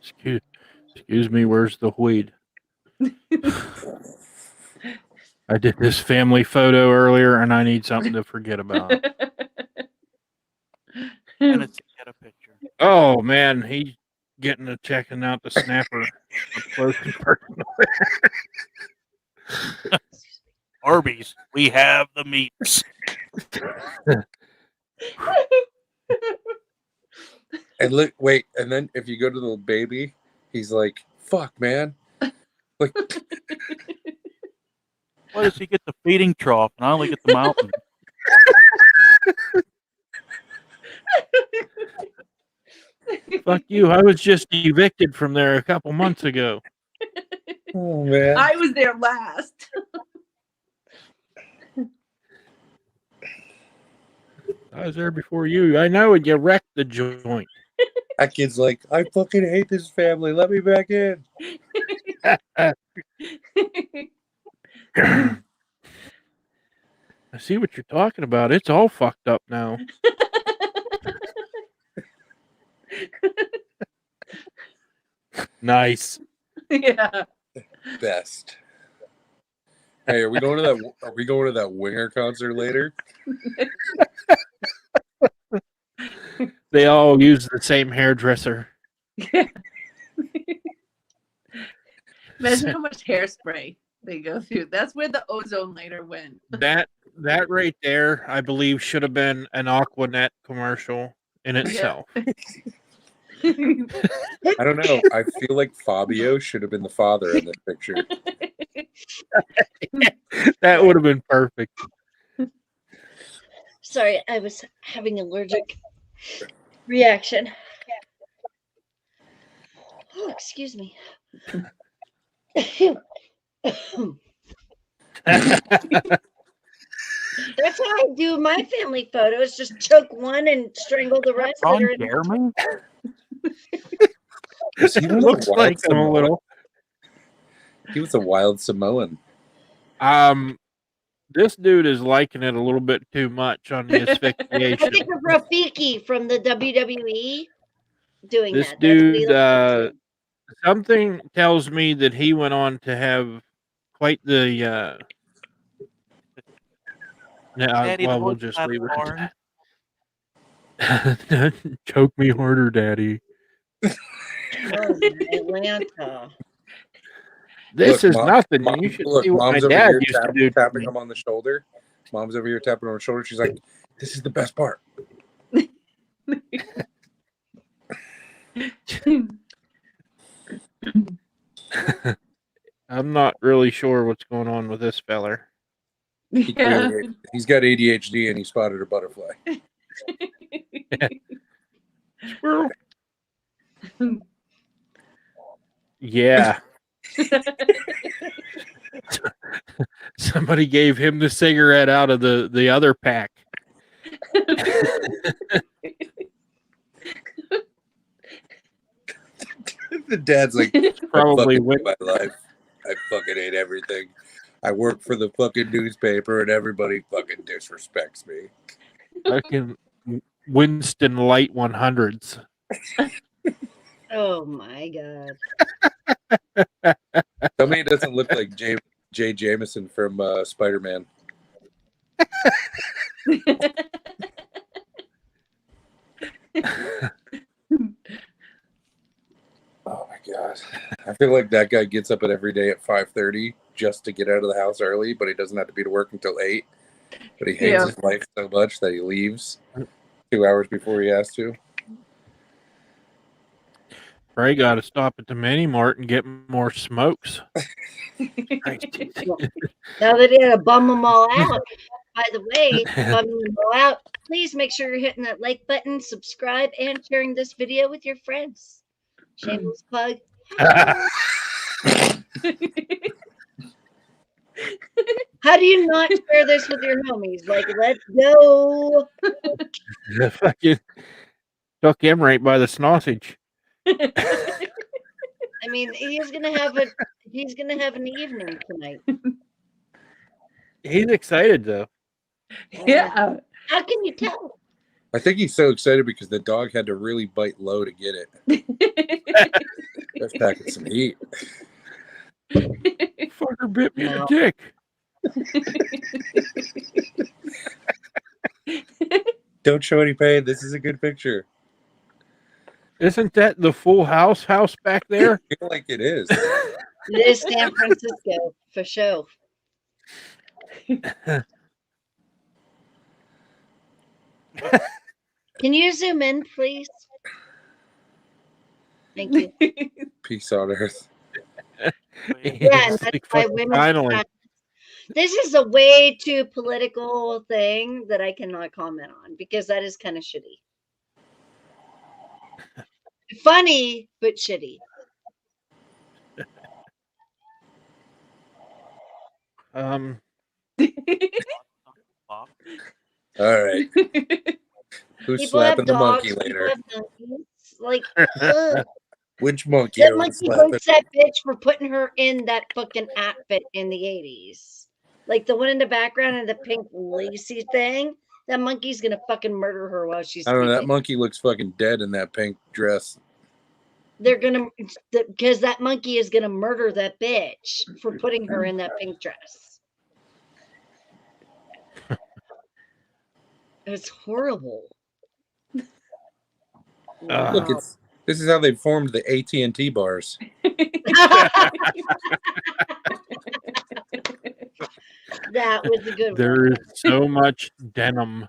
Excuse me, where's the weed? I did this family photo earlier and I need something to forget about. And it's get a picture. Oh man, he's getting to checking out the snapper up close and personal. Arby's, we have the meats. And look, wait, and then if you go to the baby, he's like, "Fuck, man!" Like, Why does he get the feeding trough and I only get the mountain? Fuck you, I was just evicted from there a couple months ago. oh man, I was there last. I was there before you. I know you wrecked the joint. that kid's like, "I fucking hate this family. Let me back in." I see what you're talking about. It's all fucked up now. Nice. Yeah. Best. Hey, are we going to that? Are we going to that Winger concert later? They all use the same hairdresser. Imagine how much hairspray they go through. That's where the ozone layer went. That right there, I believe, should have been an Aquanet commercial in itself. I don't know. I feel like Fabio should have been the father in this picture. That would have been perfect. Sorry, I was having allergic. reaction. Oh, excuse me. That's how I do my family photos. Just choke one and strangle the rest that are in. Jeremy? Was he one of the Looks wild like him a Samoan? little. He was a wild Samoan. This dude is liking it a little bit too much on the I asphyxiation. think of Rafiki from the WWE doing This that. That's what he dude, looks like too. something tells me that he went on to have quite the. Daddy, well, the we'll boys just have leave it corn. at that. Choke me harder, Daddy. Oh, Atlanta. This Look, is Mom- nothing. Mom- You should look, see what my Mom's over dad here used to do. To tapping me. him on the shoulder. Mom's over here tapping him on the shoulder. She's like, "This is the best part." I'm not really sure what's going on with this feller. Yeah. He's got ADHD and he spotted a butterfly. Squirrel. Yeah. Somebody gave him the cigarette out of the other pack. The dad's like, Probably I went. fucking hate my life. I fucking hate everything. I work for the fucking newspaper and everybody fucking disrespects me. Fucking Winston Light 100s. Oh my god. Tell me it doesn't look like Jay Jameson from Spider-Man. Oh my god. I feel like that guy gets up every day at 5:30 just to get out of the house early, but he doesn't have to be to work until 8. But he hates his life so much that he leaves 2 hours before he has to. Ray got to stop at the mini mart and get more smokes. Now that he had to bum them all out. By the way, bumming them all out, please make sure you're hitting that like button, subscribe, and sharing this video with your friends. Shameless plug. How do you not share this with your homies? Like, let's go. Fucking took him right by the sausage. I mean, he's gonna have an evening tonight. He's excited though. Yeah. How can you tell? I think he's so excited because the dog had to really bite low to get it. That's packing some heat. Fucker bit me in No. the dick. Don't show any pain. This is a good picture. Isn't that the Full House back there? I feel like it is. It is San Francisco for sure. Can you zoom in, please? Thank you. Peace on earth. Yeah, It's and that's like why fucking women's finally. rights. This is a way too political thing that I cannot comment on because that is kind of shitty. Funny, but shitty. All right. Who's People have slapping the dogs. monkey People later? have monkeys. Like, ugh. Which monkey That are we monkey slapping? hates that bitch for putting her in that fucking outfit in the 80s. Like the one in the background in the pink lacy thing. That monkey's gonna fucking murder her while she's I don't know. That sleeping. monkey looks fucking dead in that pink dress. They're gonna, because that monkey is gonna murder that bitch for putting her in that pink dress. It's horrible. Look, Wow. this is how they formed the AT&T bars. That was a good one. There is so much denim.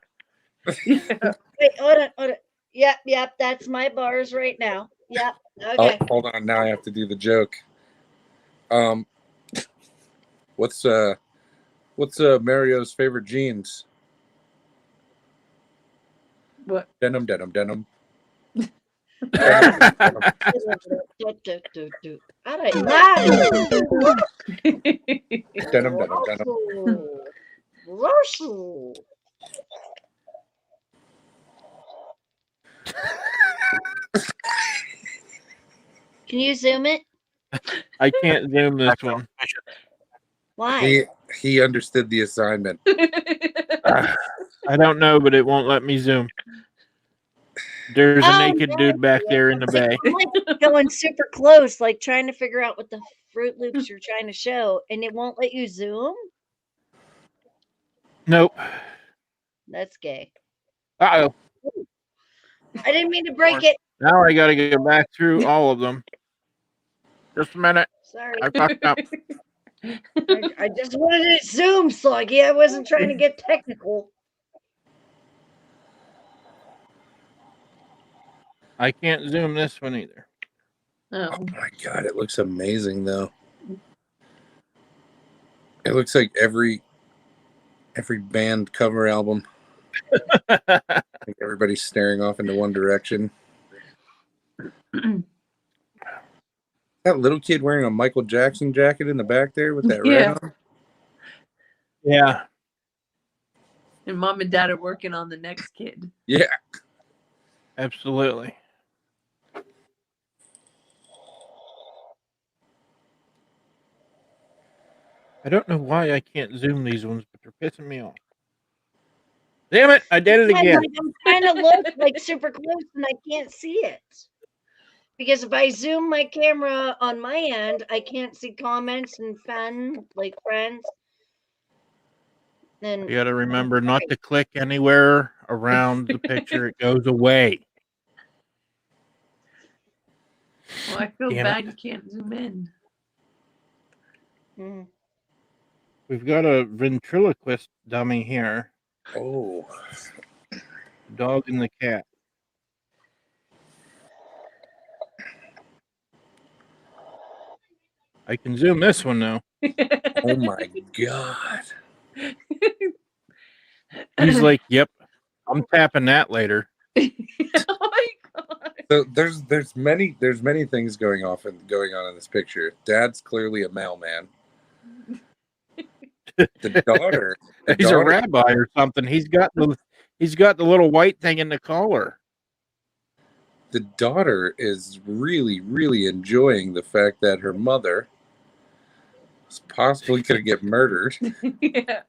Wait, hold on. Yep, that's my bars right now. Yep. Okay. Oh, hold on. Now I have to do the joke. What's Mario's favorite jeans? What? Denim. All right, now. Denim, denim, denim. Russell. Can you zoom it? I can't zoom this one. Why? He understood the assignment. I don't know, but it won't let me zoom. There's a Oh, naked no. dude back there in the bay. I'm like going super close, like trying to figure out what the Fruit Loops you're trying to show, and it won't let you zoom. Nope. That's gay. Uh oh. I didn't mean to break it. Now I got to go back through all of them. Just a minute. Sorry. I fucked up. I just wanted it zoom, Sluggy. I wasn't trying to get technical. I can't zoom this one either. Oh my god, it looks amazing though. It looks like every band cover album. Like everybody's staring off into one direction. That little kid wearing a Michael Jackson jacket in the back there with that red on. Yeah. And mom and dad are working on the next kid. Yeah. Absolutely. I don't know why I can't zoom these ones, but they're pissing me off. Damn it! I did it again. I'm trying to look like super close and I can't see it. Because if I zoom my camera on my end, I can't see comments and friends. Then You got to remember not to click anywhere around the picture. It goes away. Well, I feel Damn bad you can't zoom in. Mm. We've got a ventriloquist dummy here. Oh. The dog and the cat. I can zoom this one now. Oh my god. He's like, "Yep, I'm tapping that later." Oh my god. So there's many things going on in this picture. Dad's clearly a mailman. The daughter, He's a rabbi or something. He's got the little white thing in the collar. The daughter is really, really enjoying the fact that her mother is possibly going to get murdered. Yeah.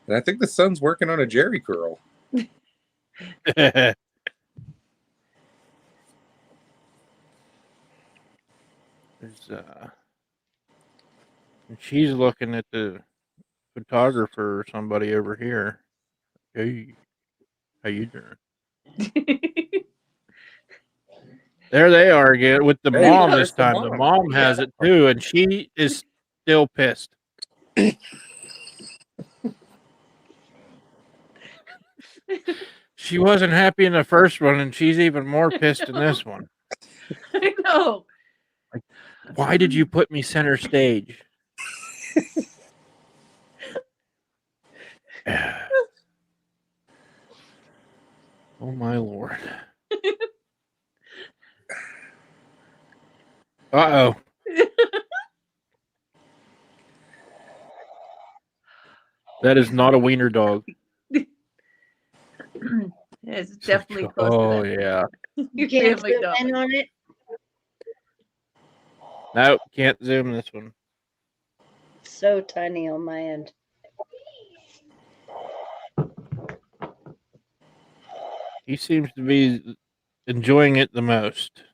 And I think the son's working on a Jerry curl. There's, and she's looking at the photographer or somebody over here. Hey, how you doing? There they are again with the Hey, mom there's this the time. mom. The mom has it too, and she is still pissed. She wasn't happy in the first one, and she's even more pissed in this one. I know. Why did you put me center stage? Oh my lord. Uh-oh. That is not a wiener dog. It's definitely close Oh, to that. yeah. you can't Family zoom dog. in on it. Nope, can't zoom this one. So tiny on my end. He seems to be enjoying it the most.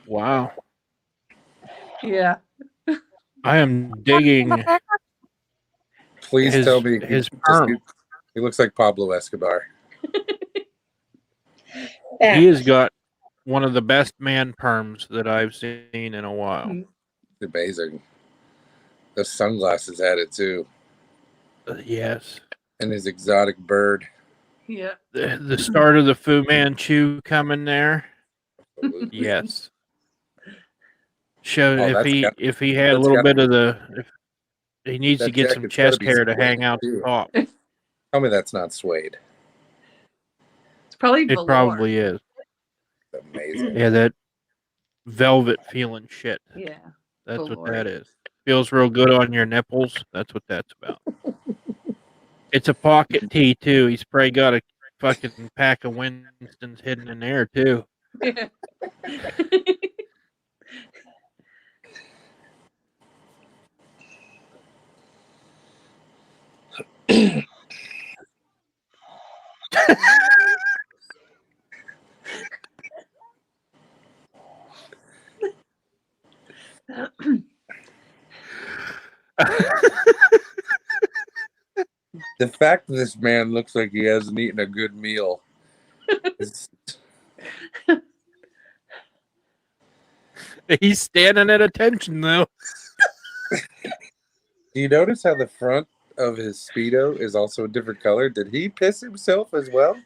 Wow. Yeah. I am digging Please his, tell me his perm. he looks like Pablo Escobar. He has got one of the best man perms that I've seen in a while. Amazing. The sunglasses had it too. Yes. And his exotic bird. Yeah. The start of the Fu Manchu coming there. Absolutely. Yes. show Oh, if he had a that's little gotta bit of the. If he needs to that get some jacket's gotta chest be hair to suede, hang out the too. top. Tell me that's not suede. It's probably It velour. probably is. Amazing. Yeah, that velvet feeling shit. Yeah. That's what Velour. that is. Feels real good on your nipples. That's what that's about. It's a pocket tee too. He's probably got a fucking pack of Winston's hidden in there too. Yeah. The fact that this man looks like he hasn't eaten a good meal. is- He's standing at attention though. Do you notice how the front of his Speedo is also a different color? Did he piss himself as well?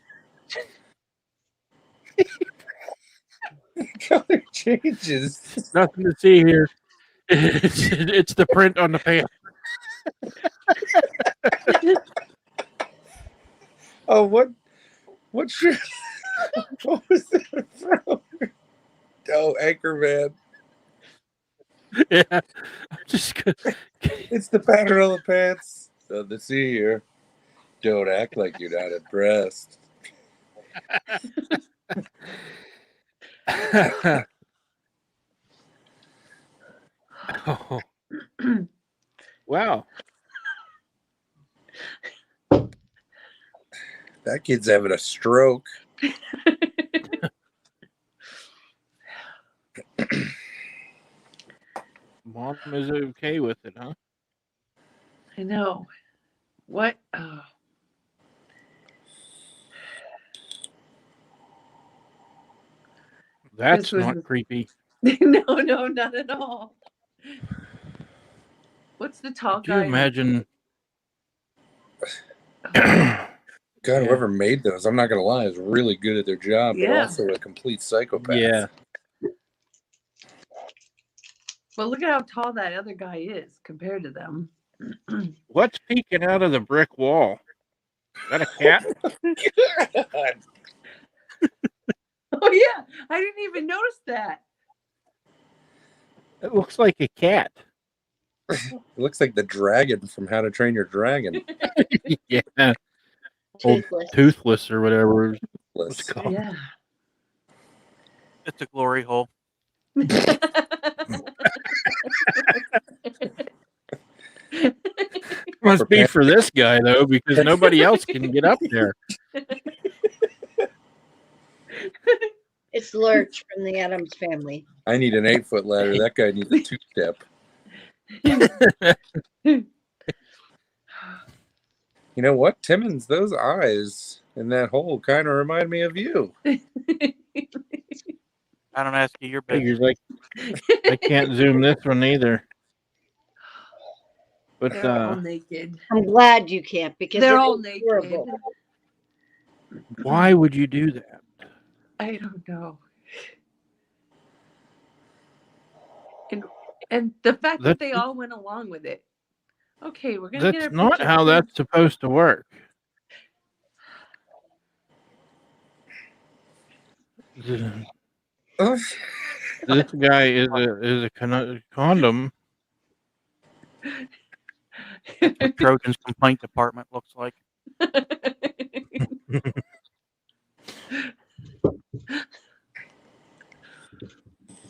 The color changes. Nothing to see here. It's the print on the pants. Oh, what shirt? What was that from? Oh, Anchorman. Yeah, I'm just gonna, It's the pattern on the pants. So the see here. Don't act like you're not impressed. Oh. Wow. That kid's having a stroke. Mom is okay with it, huh? I know. What? Oh. That's This was- not creepy. No, not at all. What's the tall Could you guy? imagine? God, Yeah. whoever made those, I'm not gonna lie, is really good at their job, but Yeah. also a complete psychopath. Yeah. Well, look at how tall that other guy is compared to them. What's peeking out of the brick wall? Is that a cat? Oh yeah, I didn't even notice that. It looks like a cat. It looks like the dragon from How to Train Your Dragon. Yeah. Old Toothless. Toothless or whatever it's Let's called. Yeah. It's a glory hole. Must be for this guy though, because nobody else can get up there. It's Lurch from the Addams Family. I need an 8-foot ladder. That guy needs a 2-step. You know what, Timmons? Those eyes in that hole kind of remind me of you. I don't ask you your business. Figures like I can't zoom this one either. But They're all naked. I'm glad you can't because They're it all is naked. horrible. why would you do that? I don't know. And the fact that they all went along with it. Okay, we're gonna get That's our not picture how taken. that's supposed to work. Oh, This guy is a condom. The Trojan's complaint department looks like.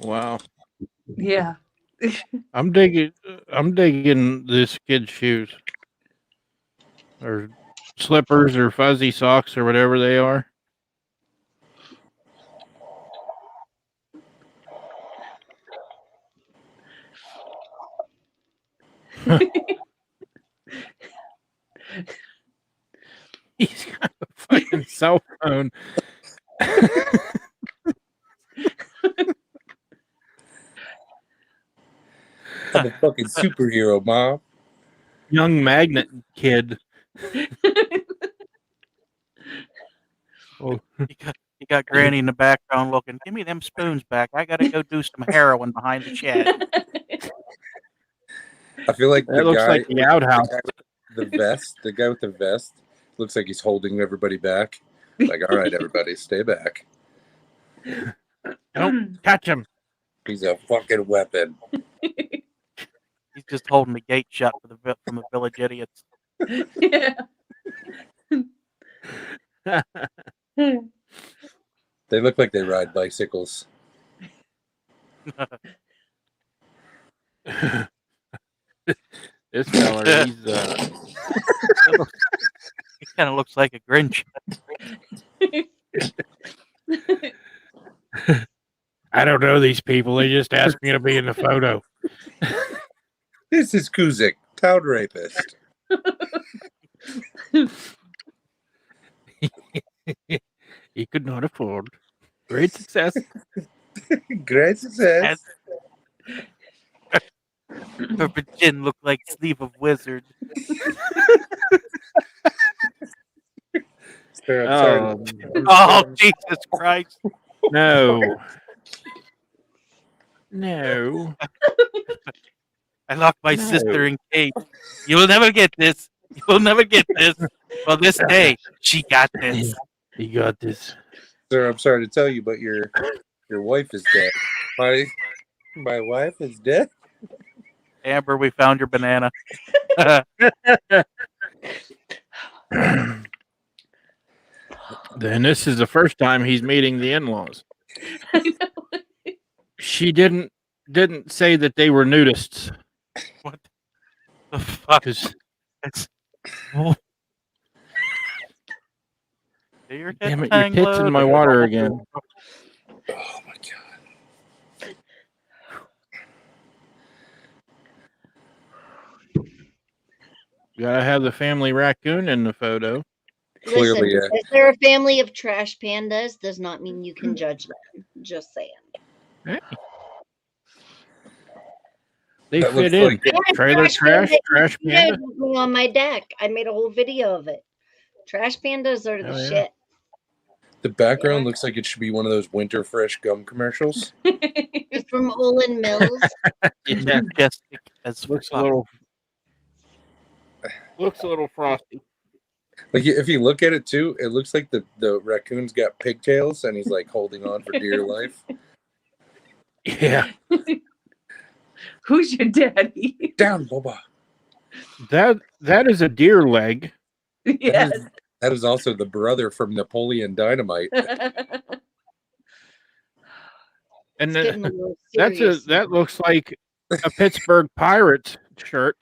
Wow. Yeah. I'm digging this kid's shoes. Or slippers or fuzzy socks or whatever they are. He's got a fucking cell phone. I'm a fucking superhero, Mom. Young magnet kid. Oh, You You got Granny in the background looking, give me them spoons back. I got to go do some heroin behind the shed. I feel like That looks like the outhouse. the guy with the vest, looks like he's holding everybody back. Like, all right, everybody, stay back. Don't touch him. He's a fucking weapon. He's just holding the gate shut from the village idiots. Yeah. They look like they ride bicycles. This fella, he's He kind of looks like a Grinch. I don't know these people. They just asked me to be in the photo. This is Kuzik, town rapist. He could not afford. Great success. Great success. Her chin looked like sleeve of wizard. Sir, I'm Oh, Oh, Jesus Christ. no. No. I locked my No. sister in cage. You'll never get this. You'll never get this. Well, this day, she got this. You got this. Sir, I'm sorry to tell you, but your wife is dead. My wife is dead? Amber, we found your banana. Then this is the first time he's meeting the in-laws. She didn't say that they were nudists. What the fuck? 'Cause- Oh. Your Damn it, hang your tits in low. my water again. Oh my god. You gotta have the family raccoon in the photo. Clearly, Listen, yeah. if they're a family of trash pandas, does not mean you can judge them. Just saying. Hey. They That fit looks in. like- I had Trailer trash, trash pandas panda. with me on my deck. I made a whole video of it. Trash pandas are the Oh, yeah. shit. The background looks like it should be one of those Winter Fresh gum commercials. It's from Olin Mills. Yeah. Majestic as Looks a fuck. little frosty. Like, if you look at it too, it looks like the raccoon's got pigtails and he's like holding on for dear life. Yeah. Who's your daddy? Down, Boba. That is a deer leg. Yes. That is also the brother from Napoleon Dynamite. And It's then, getting a little serious. that looks like a Pittsburgh Pirates shirt.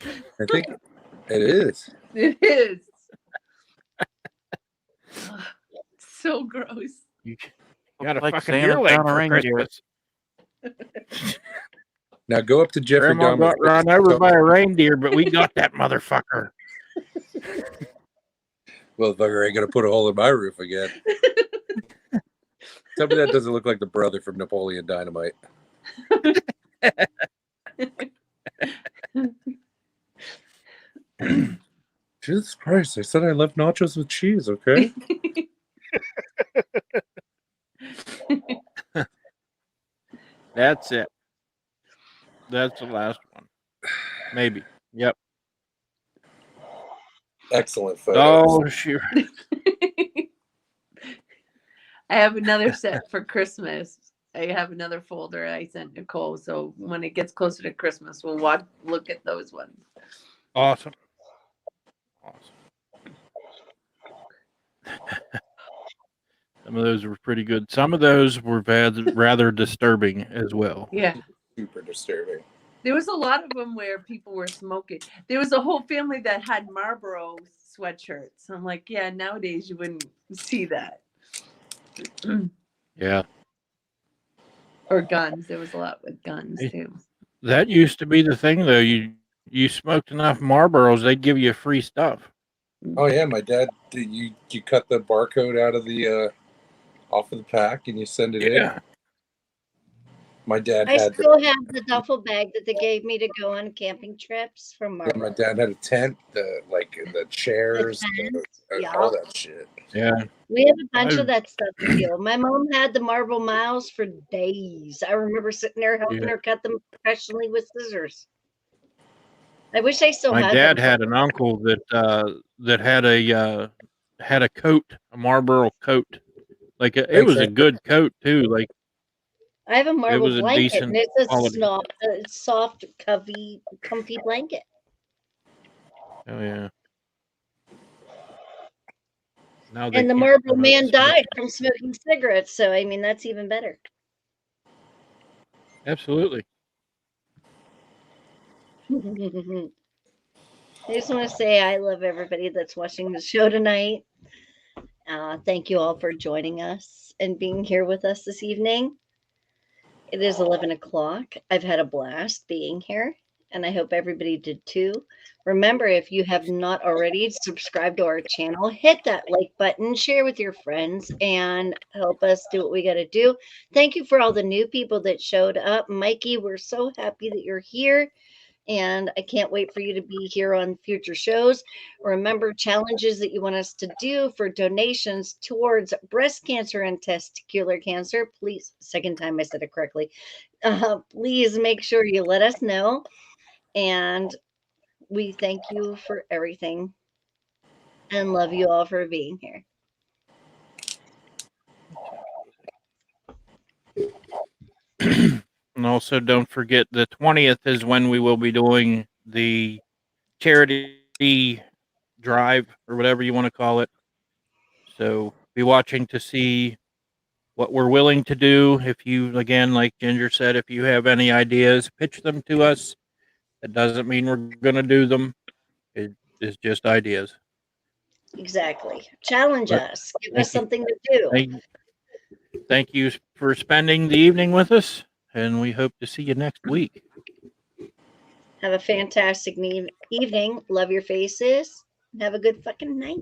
I think it is. It is. So gross. You got a Like fucking Santa deer leg found a for reindeer. Christmas. Now go up to Jeffrey Grandma got Dahmer's run over by a reindeer, but we got that motherfucker. Well, fucker ain't gonna put a hole in my roof again. Tell me that doesn't look like the brother from Napoleon Dynamite. Jesus Christ! I said I love nachos with cheese. Okay. That's it. That's the last one. Maybe. Yep. Excellent photos. Oh, shoot. I have another set for Christmas. I have another folder I sent Nicole. So when it gets closer to Christmas, we'll look at those ones. Awesome. Some of those were pretty good. Some of those were rather disturbing as well. Yeah. Super disturbing. There was a lot of them where people were smoking. There was a whole family that had Marlboro sweatshirts. I'm like, yeah, nowadays you wouldn't see that. Yeah. Or guns. There was a lot with guns too. That used to be the thing, though. You smoked enough Marlboros, they'd give you free stuff. Oh yeah, my dad. You cut the barcode out of the off of the pack and you send it in. My dad I had still have the duffel bag that they gave me to go on camping trips from my Marvel. dad had a tent, the chairs, tent, yeah. all that shit. Yeah. We have a bunch I- of that stuff to do. My mom had the marble miles for days. I remember sitting there helping Yeah. her cut them professionally with scissors. I wish I still My had dad them. had an uncle that had a coat, a Marlboro coat. Like it Thanks, was a Eric. good coat too. Like I have a marble was a blanket, decent and it's a quality. soft, comfy blanket. Oh yeah. Now they And the can't marble promote man smoke. died from smoking cigarettes, so I mean that's even better. Absolutely. I just want to say I love everybody that's watching the show tonight. Thank you all for joining us and being here with us this evening. It is 11 o'clock. I've had a blast being here, and I hope everybody did too. Remember, if you have not already subscribed to our channel, hit that like button, share with your friends, and help us do what we got to do. Thank you for all the new people that showed up. Mikey, we're so happy that you're here. And I can't wait for you to be here on future shows. Remember, challenges that you want us to do for donations towards breast cancer and testicular cancer. Please, second time I said it correctly. Please make sure you let us know. And we thank you for everything and love you all for being here. And also, don't forget the 20th is when we will be doing the charity drive or whatever you want to call it. So be watching to see what we're willing to do. If you, again, like Ginger said, if you have any ideas, pitch them to us. That doesn't mean we're going to do them. It is just ideas. Exactly. Challenge But us. Give thank us you. something to do. Thank you for spending the evening with us, and we hope to see you next week. Have a fantastic evening. Love your faces. Have a good fucking night.